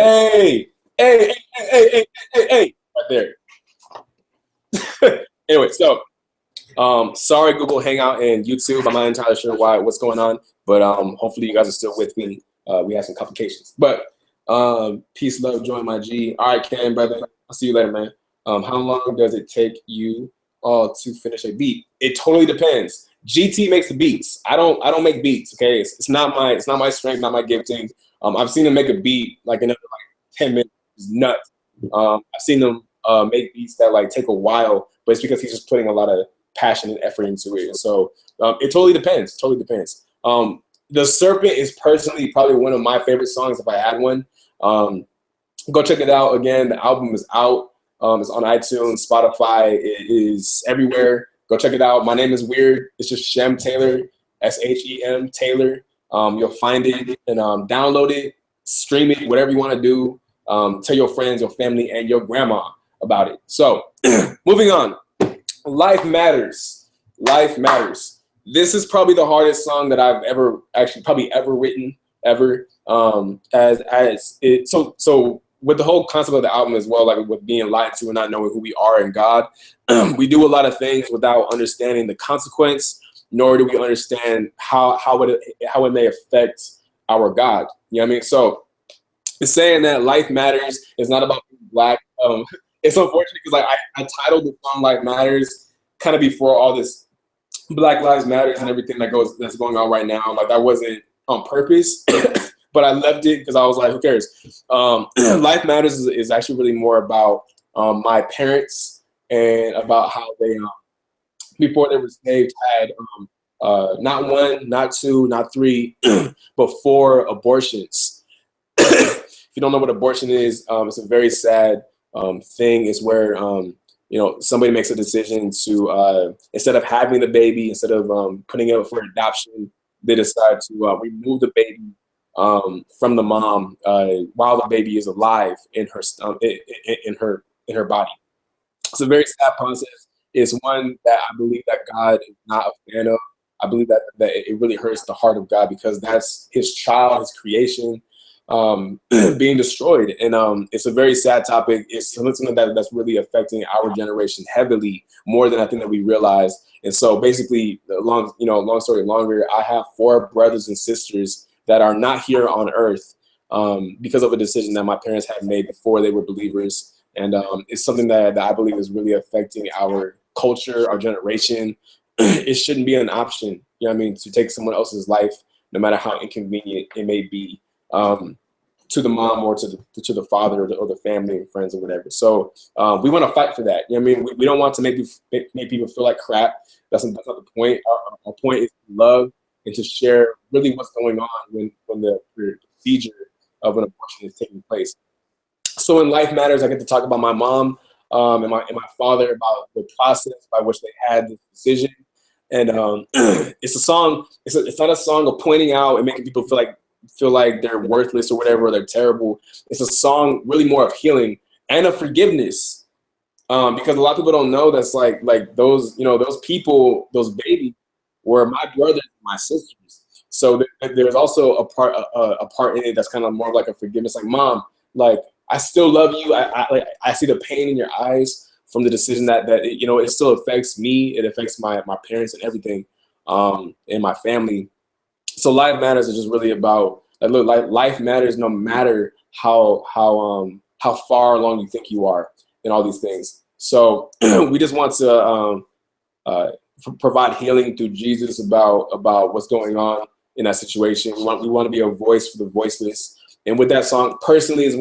there. Anyway, so sorry Google Hangout and YouTube. I'm not entirely sure what's going on, but hopefully you guys are still with me. We had some complications. But peace, love, join my G. All right, Ken, brother. I'll see you later, man. How long does it take you to finish a beat? It totally depends. GT makes the beats. I don't make beats. Okay, it's not my strength, not my gifting. I've seen him make a beat like in 10 minutes. It's nuts. I've seen them make beats that like take a while, but it's because he's just putting a lot of passion and effort into it. So it totally depends. The Serpent is personally probably one of my favorite songs if I had one. Go check it out. Again, the album is out. It's on iTunes, Spotify. It is everywhere. Go check it out. My name is weird. It's just Shem Taylor, SHEM Taylor. You'll find it and download it, stream it, whatever you want to do. Tell your friends, your family, and your grandma about it. So moving on. Life Matters. Life Matters. This is probably the hardest song that I've ever written, ever. So with the whole concept of the album as well, like with being lied to and not knowing who we are in God, we do a lot of things without understanding the consequence, nor do we understand how it may affect our God. You know what I mean? So it's saying that life matters. It's not about being black. It's unfortunate because like I titled the song "Life Matters" kind of before all this Black Lives Matters and everything that's going on right now. Like that wasn't on purpose. But I left it because I was like, who cares? Life Matters is actually really more about my parents and about how they, before they were saved, had not 1, not 2, not 3, but 4 abortions. if you don't know what abortion is, it's a very sad thing. It's where somebody makes a decision to instead of having the baby, instead of putting it up for adoption, they decide to remove the baby from the mom while the baby is alive in her in her body. It's a very sad process. It's one that I believe that God is not a fan of. I believe that it really hurts the heart of God, because that's his child, his creation, being destroyed. And it's a very sad topic. It's something that's really affecting our generation heavily, more than I think that we realize. And so basically, long story longer, I have 4 brothers and sisters that are not here on earth because of a decision that my parents had made before they were believers. And it's something that I believe is really affecting our culture, our generation. It shouldn't be an option, you know what I mean, to take someone else's life, no matter how inconvenient it may be, to the mom or to the father or the family and friends or whatever. So we want to fight for that. You know what I mean? We don't want to make people feel like crap. That's not the point. Our point is to love and to share really what's going on when the procedure of an abortion is taking place. So in Life Matters, I get to talk about my mom and my father, about the process by which they had this decision. And it's a song. It's not a song of pointing out and making people feel like they're worthless or whatever, or they're terrible. It's a song really more of healing and of forgiveness, because a lot of people don't know that's like those people, those babies, were my brothers and my sisters. So there's also a part in it that's kind of more of like a forgiveness. Like, Mom, like, I still love you. I see the pain in your eyes from the decision that it still affects me. It affects my parents and everything, and my family. So Life Matters is just really about life matters no matter how far along you think you are in all these things. So we just want to provide healing through Jesus about what's going on in that situation. We want to be a voice for the voiceless. And with that song, personally, is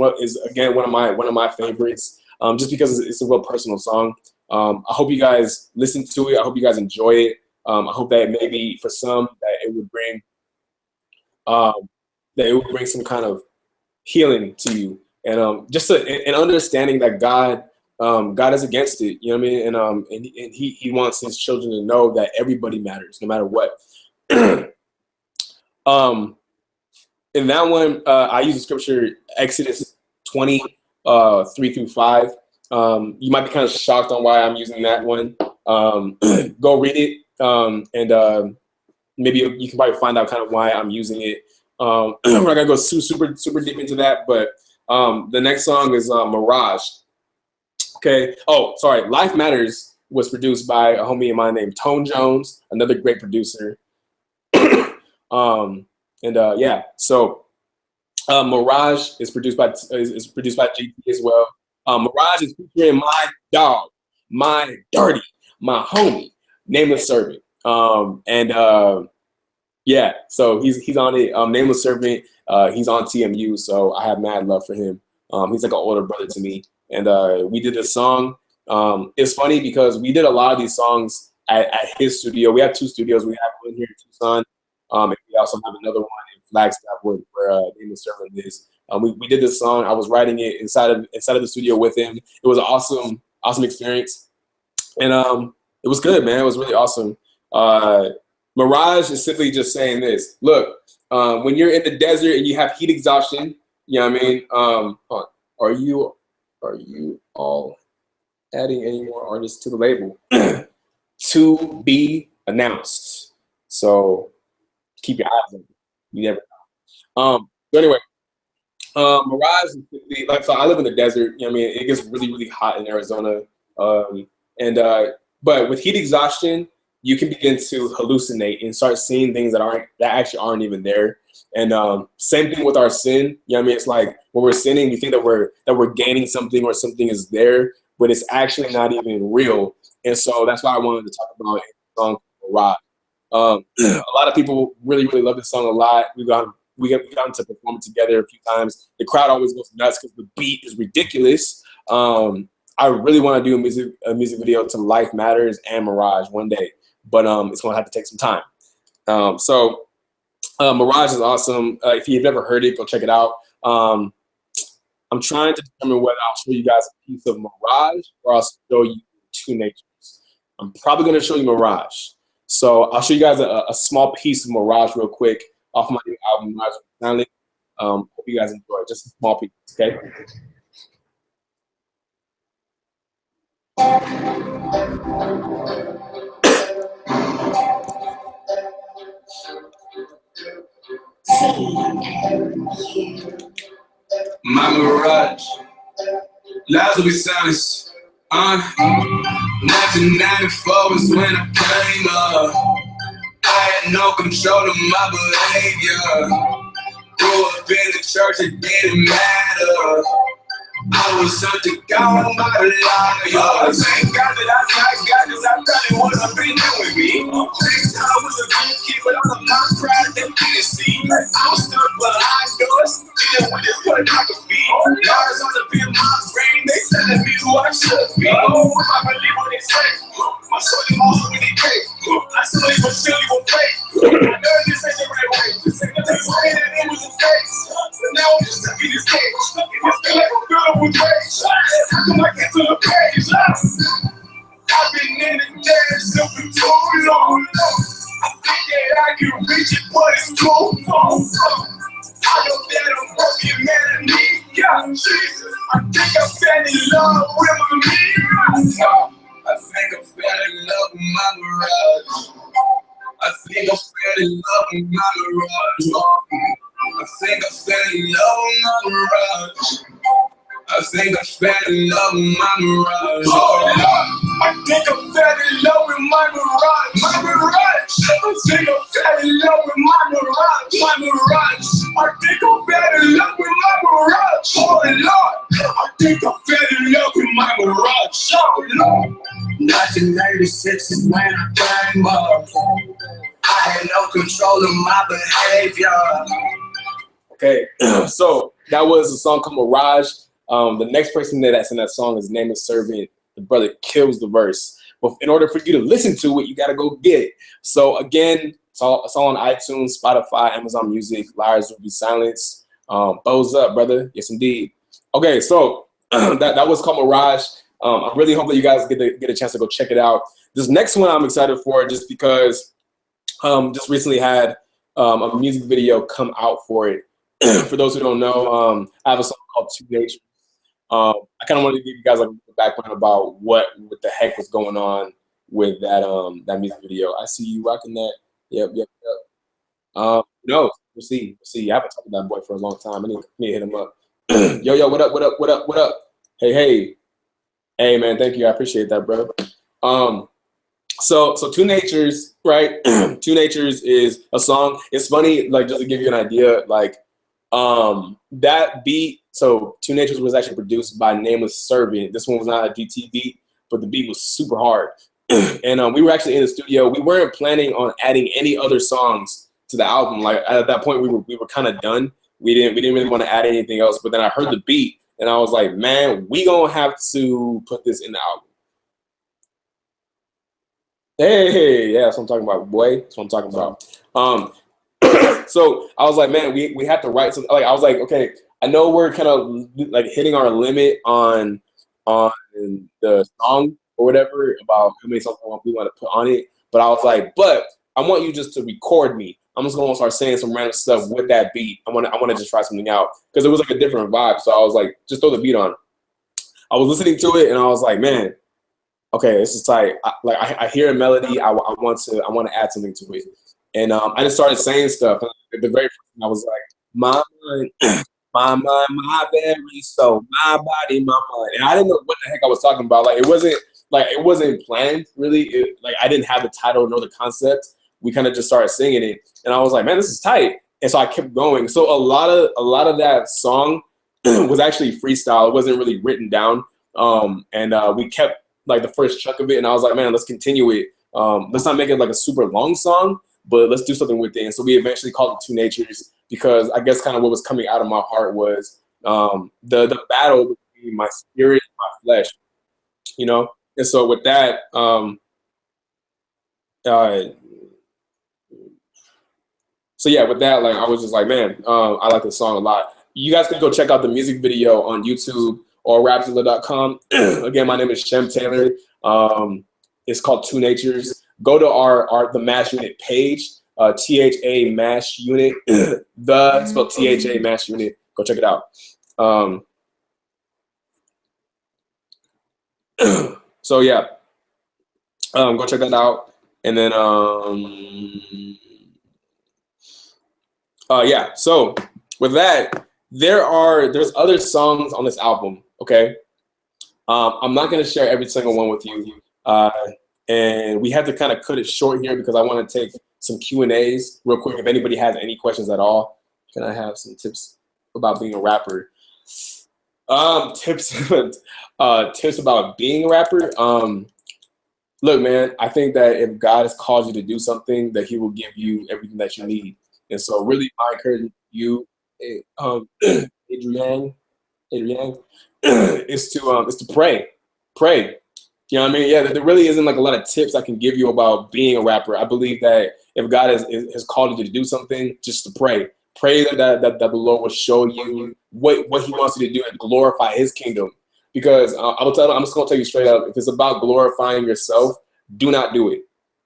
again one of my favorites, just because it's a real personal song. I hope you guys listen to it. I hope you guys enjoy it. I hope that maybe for some that it would bring some kind of healing to you, and just an understanding that God is against it. You know what I mean? And he wants his children to know that everybody matters, no matter what. In that one, I use the scripture Exodus 20, 3-5. You might be kind of shocked on why I'm using that one. Go read it, and maybe you can probably find out kind of why I'm using it. We're not gonna go super deep into that, but the next song is Mirage. Okay. Oh, sorry. Life Matters was produced by a homie of mine named Tone Jones, another great producer. Yeah, so Mirage is produced by JT as well. Mirage is featuring my dog, my dirty, my homie, Nameless Servant. Yeah, so he's on it. Nameless Servant, he's on TMU, so I have mad love for him. He's like an older brother to me, and we did this song. It's funny because we did a lot of these songs at his studio. We have 2 studios. We have one here in Tucson. And we also have another one in Flagstaff where Nameless Servant is. We did this song. I was writing it inside of the studio with him. It was an awesome experience, and it was good, man. It was really awesome. Mirage is simply just saying this. Look, when you're in the desert and you have heat exhaustion, you know what I mean? Are you all adding any more artists to the label? To be announced. So keep your eyes open. You never know. So anyway, Mirage is like, so I live in the desert. You know what I mean? It gets really hot in Arizona. But with heat exhaustion, you can begin to hallucinate and start seeing things that actually aren't even there. And same thing with our sin. You know what I mean? It's like when we're sinning, we think that we're gaining something or something is there, but it's actually not even real. And so that's why I wanted to talk about the song Mirage. A lot of people really love this song a lot. We got to perform it together a few times. The crowd always goes nuts because the beat is ridiculous. I really want to do a music video to Life Matters and Mirage one day, but it's going to have to take some time. So Mirage is awesome. If you've never heard it, go check it out. I'm trying to determine whether I'll show you guys a piece of Mirage or I'll show you Two Natures. I'm probably going to show you Mirage. So I'll show you guys a small piece of Mirage real quick off my new album, Mirage Silent. Hope you guys enjoy it. Just a small piece, okay? My Mirage, LWBS. 1994 was when I came up. I had no control of my behavior. Grew up in the church, it didn't matter. I was hunted down by the liar. Thank God that I got God, cause I thought it would have been with me. Thank God I was a good kid, but I'm not proud they didn't see. I was stuck behind doors, dealing with this pornography. Guards on the pin, my brain, they telling me who I should be. Oh, if I believe what they say, my soul is all when they came. I still even surely will fake. I know this ain't the right way. This ain't the way that it was a face. But now I'm just stuck in this cage. Stuck in this feel like I'm filled with rage. How come I get to the page? I've been in the dance for too long. I think that I can reach it, but it's too far. I know that I'm broken, man, I need God, Jesus. I think I fell in love with my mirror. I think I fell in love with my Mirage. I think I fell in love with my Mirage. I think I fell in love with my Mirage. I think I fell in love with my Mirage. I think I fell in love with my Mirage. My Mirage. I think I fell in love with my Mirage. My Mirage. I think I fell in love with my Mirage. Oh Lord. I think I fell in love with my Mirage. Oh Lord. 1986 is when I came up. I had no control of my behavior. Okay, so that was a song called Mirage. The next person that's in that song, his name is Servant. The brother kills the verse. But in order for you to listen to it, you got to go get it. So again, it's all on iTunes, Spotify, Amazon Music. Liars will be silenced. Bows up, brother. Yes, indeed. Okay, so that was called Mirage. I really hope that you guys get a chance to go check it out. This next one I'm excited for just because just recently had a music video come out for it. For those who don't know, I have a song called Two Natures. I kind of wanted to give you guys like a background about what the heck was going on with that music video. I see you rocking that. Yep. No, we'll see. I haven't talked to that boy for a long time. I need to hit him up. Yo, what up? Hey, man, thank you. I appreciate that, bro. So Two Natures, right? Two Natures is a song. It's funny, like just to give you an idea, like that beat. So Two Natures was actually produced by Nameless Servant. This one was not a DT beat, but the beat was super hard. And we were actually in the studio. We weren't planning on adding any other songs to the album. Like at that point, we were kind of done. We didn't really want to add anything else. But then I heard the beat, and I was like, man, we gonna have to put this in the album. Hey, yeah, that's what I'm talking about, boy. That's what I'm talking about. So I was like, man, we have to write something. Like I was like, okay, I know we're kind of like hitting our limit on the song or whatever about how many songs we want to put on it. But I was like, but I want you just to record me. I'm just gonna start saying some random stuff with that beat. I want to just try something out because it was like a different vibe. So I was like, just throw the beat on. I was listening to it and I was like, man, okay, this is tight. I hear a melody. I want to add something to it, and I just started saying stuff. And the very first thing I was like, my mind, my mind, my very soul, my body, my mind. And I didn't know what the heck I was talking about. Like it wasn't planned really. Like I didn't have the title nor the concept. We kind of just started singing it, and I was like, man, this is tight. And so I kept going. So a lot of that song was actually freestyle. It wasn't really written down. And we kept like the first chunk of it, and I was like, man, let's continue it. Let's not make it like a super long song, but let's do something with it. And so we eventually called it Two Natures because I guess kind of what was coming out of my heart was the battle between my spirit and my flesh, you know? And so with that, so yeah, with that, like I was just like, man, I like this song a lot. you guys can go check out the music video on YouTube or rapzilla.com. Again, my name is Shem Taylor. It's called Two Natures. Go to the Mash Unit page, THA Mash Unit, the spelled THA Mash Unit. Go check it out. So yeah, go check that out. And then yeah. So with that, there's other songs on this album. Okay, I'm not gonna share every single one with you. And we have to kind of cut it short here because I want to take some Q&As real quick. If anybody has any questions at all, can I have some tips about being a rapper? Tips about being a rapper. Look, man, I think that if God has called you to do something, that He will give you everything that you need. And so, really, my encouragement to you, Adrienne, is to pray. You know what I mean? Yeah, there really isn't like a lot of tips I can give you about being a rapper. I believe that if God has called you to do something, just to pray. Pray that the Lord will show you what He wants you to do and glorify His kingdom. Because I'm just gonna tell you straight up, if it's about glorifying yourself, do not do it,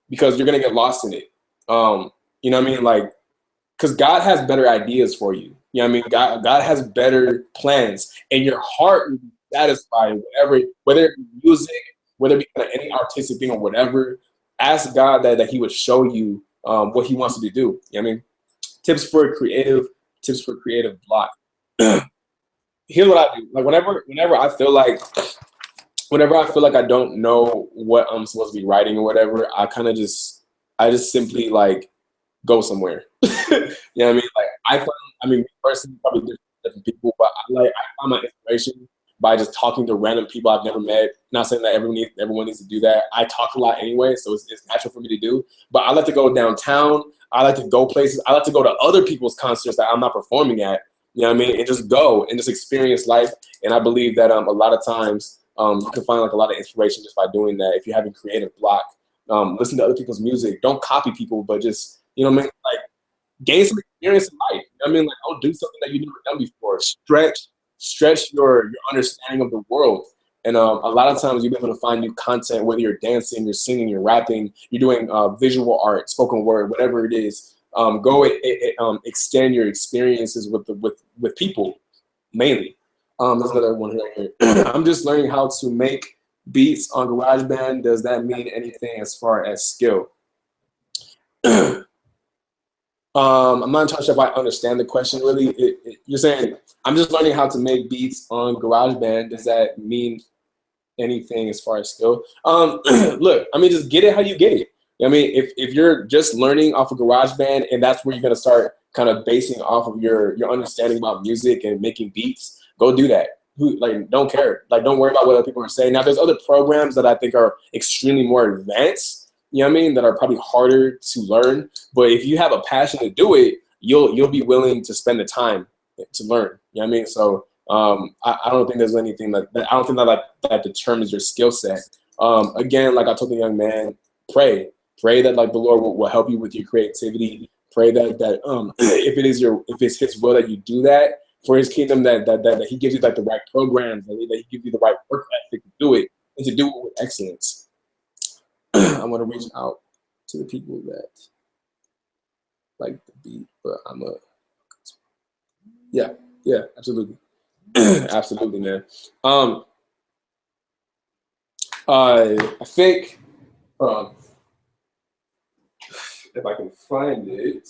because you're gonna get lost in it. You know what I mean? Like, because God has better ideas for you. You know what I mean? God has better plans, and your heart will be satisfied whether it be music, whether it be kind of any artistic thing or whatever. Ask God that He would show you what He wants you to do. You know what I mean? Tips for creative block. Here's what I do. Like whenever I feel like I don't know what I'm supposed to be writing or whatever, I just simply like go somewhere. You know what I mean? Like me personally, probably different people, but I find my inspiration by just talking to random people I've never met. Not saying that everyone needs to do that. I talk a lot anyway, so it's natural for me to do. But I like to go downtown. I like to go places. I like to go to other people's concerts that I'm not performing at. You know what I mean? And just go and just experience life. And I believe that a lot of times you can find like a lot of inspiration just by doing that. If you're having creative block, listen to other people's music. Don't copy people, but just, you know what I mean? Like, gain some experience in life. You know what I mean? Like, don't do something that you've never done before. Stretch your understanding of the world. And a lot of times you'll be able to find new content, whether you're dancing, you're singing, you're rapping, you're doing visual art, spoken word, whatever it is. Go extend your experiences with people, mainly. There's another one here. I'm just learning how to make beats on GarageBand. Does that mean anything as far as skill? I'm not entirely sure if I understand the question really. You're saying, I'm just learning how to make beats on GarageBand. Does that mean anything as far as skill? Look, I mean, just get it how you get it. You know what I mean? If you're just learning off of GarageBand and that's where you're going to start kind of basing off of your understanding about music and making beats, go do that. Like, don't care. Like, don't worry about what other people are saying. Now, there's other programs that I think are extremely more advanced, you know what I mean, that are probably harder to learn. But if you have a passion to do it, you'll be willing to spend the time to learn. You know what I mean? So I don't think there's anything I don't think that determines your skill set. Again, like I told the young man, pray that like the Lord will help you with your creativity. Pray that if it's His will that you do that for His kingdom, that He gives you like the right programs, that He gives you the right work ethic to do it and to do it with excellence. I want to reach out to the people that like the beat, but yeah, absolutely. Absolutely, man. I think if I can find it.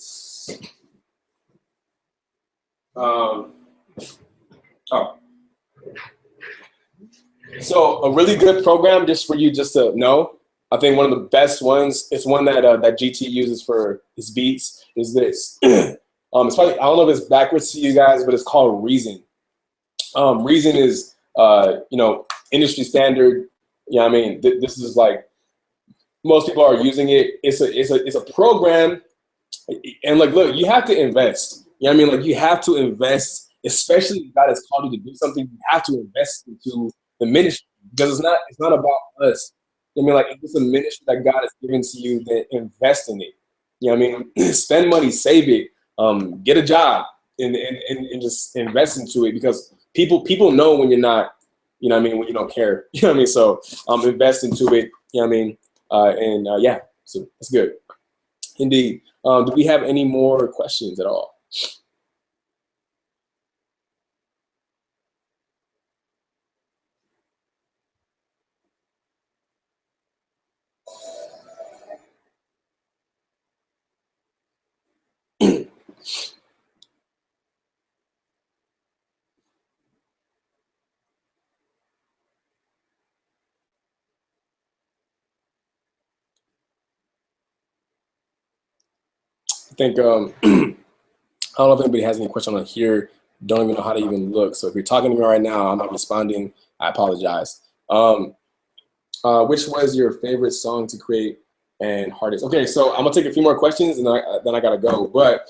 So a really good program, just for you just to know, I think one of the best ones, it's one that GT uses for his beats, is this. It's probably, I don't know if it's backwards to you guys, but it's called Reason. Reason is, industry standard. You know what I mean? This is like, most people are using it. It's a program, and like, look, you have to invest. You know what I mean? Like, you have to invest, especially if God has called you to do something. You have to invest into the ministry, because it's not about us. You know what I mean? Like, if it's a ministry that God has given to you, then invest in it. You know what I mean? Spend money, save it, get a job. and just invest into it, because people know when you're not, you know what I mean, when you don't care. You know what I mean? So invest into it, you know what I mean? Yeah, so that's good. Indeed. Do we have any more questions at all? I think I don't know if anybody has any question on here. Don't even know how to even look. So if you're talking to me right now, I'm not responding. I apologize. Which was your favorite song to create and hardest? Okay, so I'm gonna take a few more questions and then I gotta go. But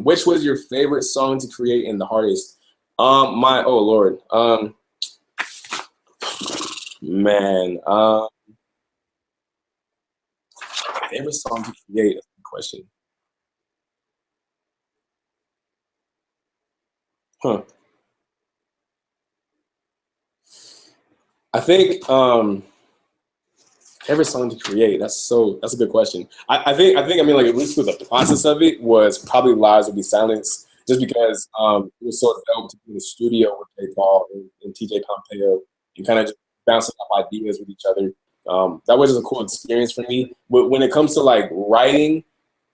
which was your favorite song to create and the hardest? Oh Lord, man, favorite song to create. That's a good question. Huh. I think favorite song to create. That's a good question. I mean, like, at least with the process of it was probably Lives Will Be Silence, just because it was so dope to be in the studio with J. Paul and TJ Pompeo and kind of just bouncing off ideas with each other. That was just a cool experience for me. But when it comes to like writing,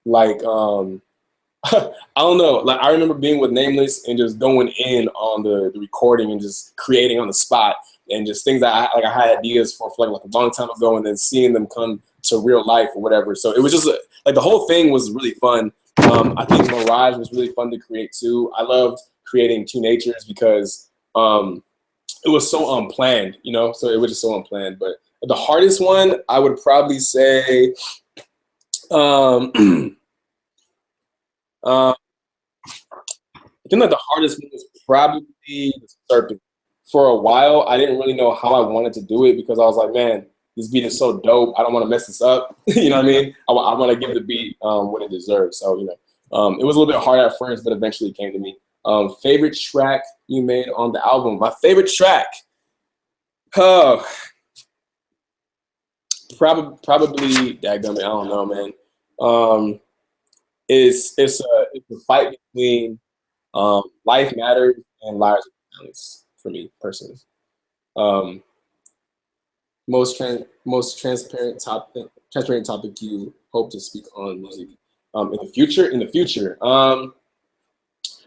like I don't know. Like, I remember being with Nameless and just going in on the recording and just creating on the spot, and just things that I had ideas for like a long time ago, and then seeing them come to real life or whatever. So it was just like the whole thing was really fun. I think Mirage was really fun to create too. I loved creating Two Natures because it was so unplanned, you know. So it was just so unplanned. But the hardest one, I would probably say. Uh, I think that the hardest one was probably the Serpent. For a while, I didn't really know how I wanted to do it, because I was like, man, this beat is so dope. I don't want to mess this up. You know what I mean? I want to give the beat what it deserves. So, you know, it was a little bit hard at first, but eventually it came to me. Favorite track you made on the album? My favorite track? Oh, probably dadgummit, I don't know, man. It's a fight between Life Matters and Liars and Balance for me personally. Um, most transparent topic you hope to speak on music in the future. You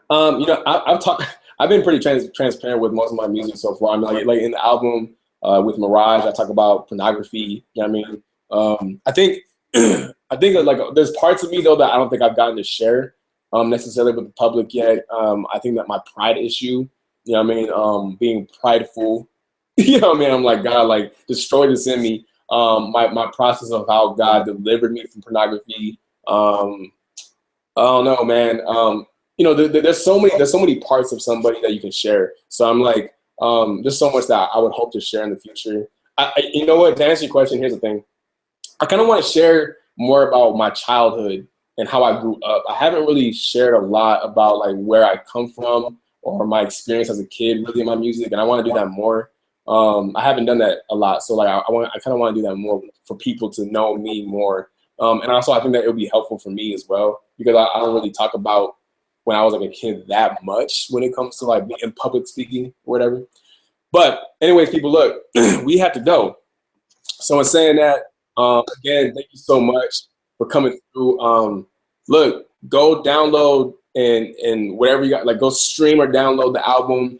know, I've talked. I've been pretty transparent with most of my music so far. I mean, like in the album with Mirage, I talk about pornography. You know what I mean? I think I think that, like, there's parts of me though that I don't think I've gotten to share necessarily with the public yet. I think that my pride issue, you know what I mean, being prideful, you know what I mean, I'm like, God, like, destroy this in me. My process of how God delivered me from pornography. I don't know, man. You know, there's so many parts of somebody that you can share. So I'm like, there's so much that I would hope to share in the future. You know what? To answer your question, here's the thing. I kind of want to share more about my childhood and how I grew up. I haven't really shared a lot about like where I come from or my experience as a kid really in my music, and I want to do that more. I haven't done that a lot, so like I kind of want to do that more for people to know me more. And also I think that it would be helpful for me as well, because I don't really talk about when I was like a kid that much when it comes to like in public speaking or whatever. But anyways, people, look, we have to go. So in saying that, again, thank you so much for coming through. Look, go download and whatever you got, like, go stream or download the album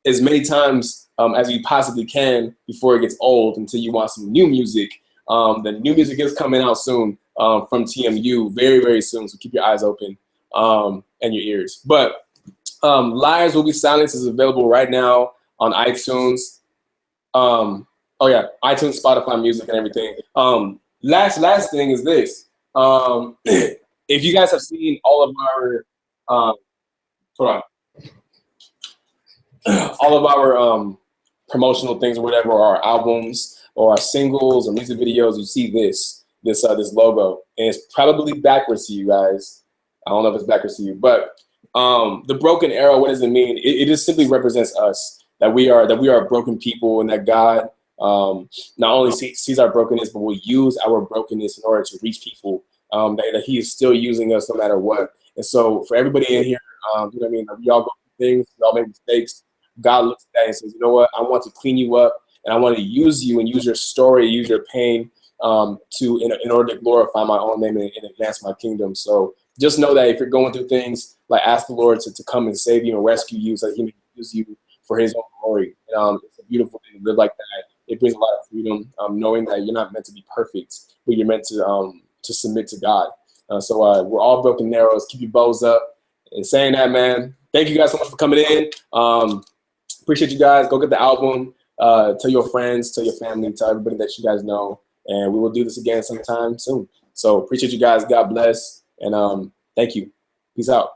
as many times as you possibly can before it gets old, until you want some new music. The new music is coming out soon from TMU, very, very soon. So keep your eyes open and your ears. But Liars Will Be Silence is available right now on iTunes. Oh yeah, iTunes, Spotify Music, and everything. Last thing is this. If you guys have seen all of our, hold on, all of our promotional things or whatever, or our albums or our singles or music videos, you see this logo, and it's probably backwards to you guys. I don't know if it's backwards to you, but The broken arrow, what does it mean? It just simply represents us, that we are broken people, and that God not only sees our brokenness, but will use our brokenness in order to reach people. That He is still using us no matter what. And so for everybody in here, you know what I mean? Like, we all go through things, we all make mistakes. God looks at that and says, you know what? I want to clean you up, and I want to use you and use your story, use your pain in order to glorify my own name and advance my kingdom. So just know that if you're going through things, like, ask the Lord to come and save you and rescue you, so that He may use you for His own glory. It's a beautiful thing to live like that. It brings a lot of freedom, knowing that you're not meant to be perfect, but you're meant to submit to God. So we're all broken arrows. Keep your bows up. And saying that, man, thank you guys so much for coming in. Appreciate you guys. Go get the album. Tell your friends, tell your family, tell everybody that you guys know. And we will do this again sometime soon. So appreciate you guys. God bless. And thank you. Peace out.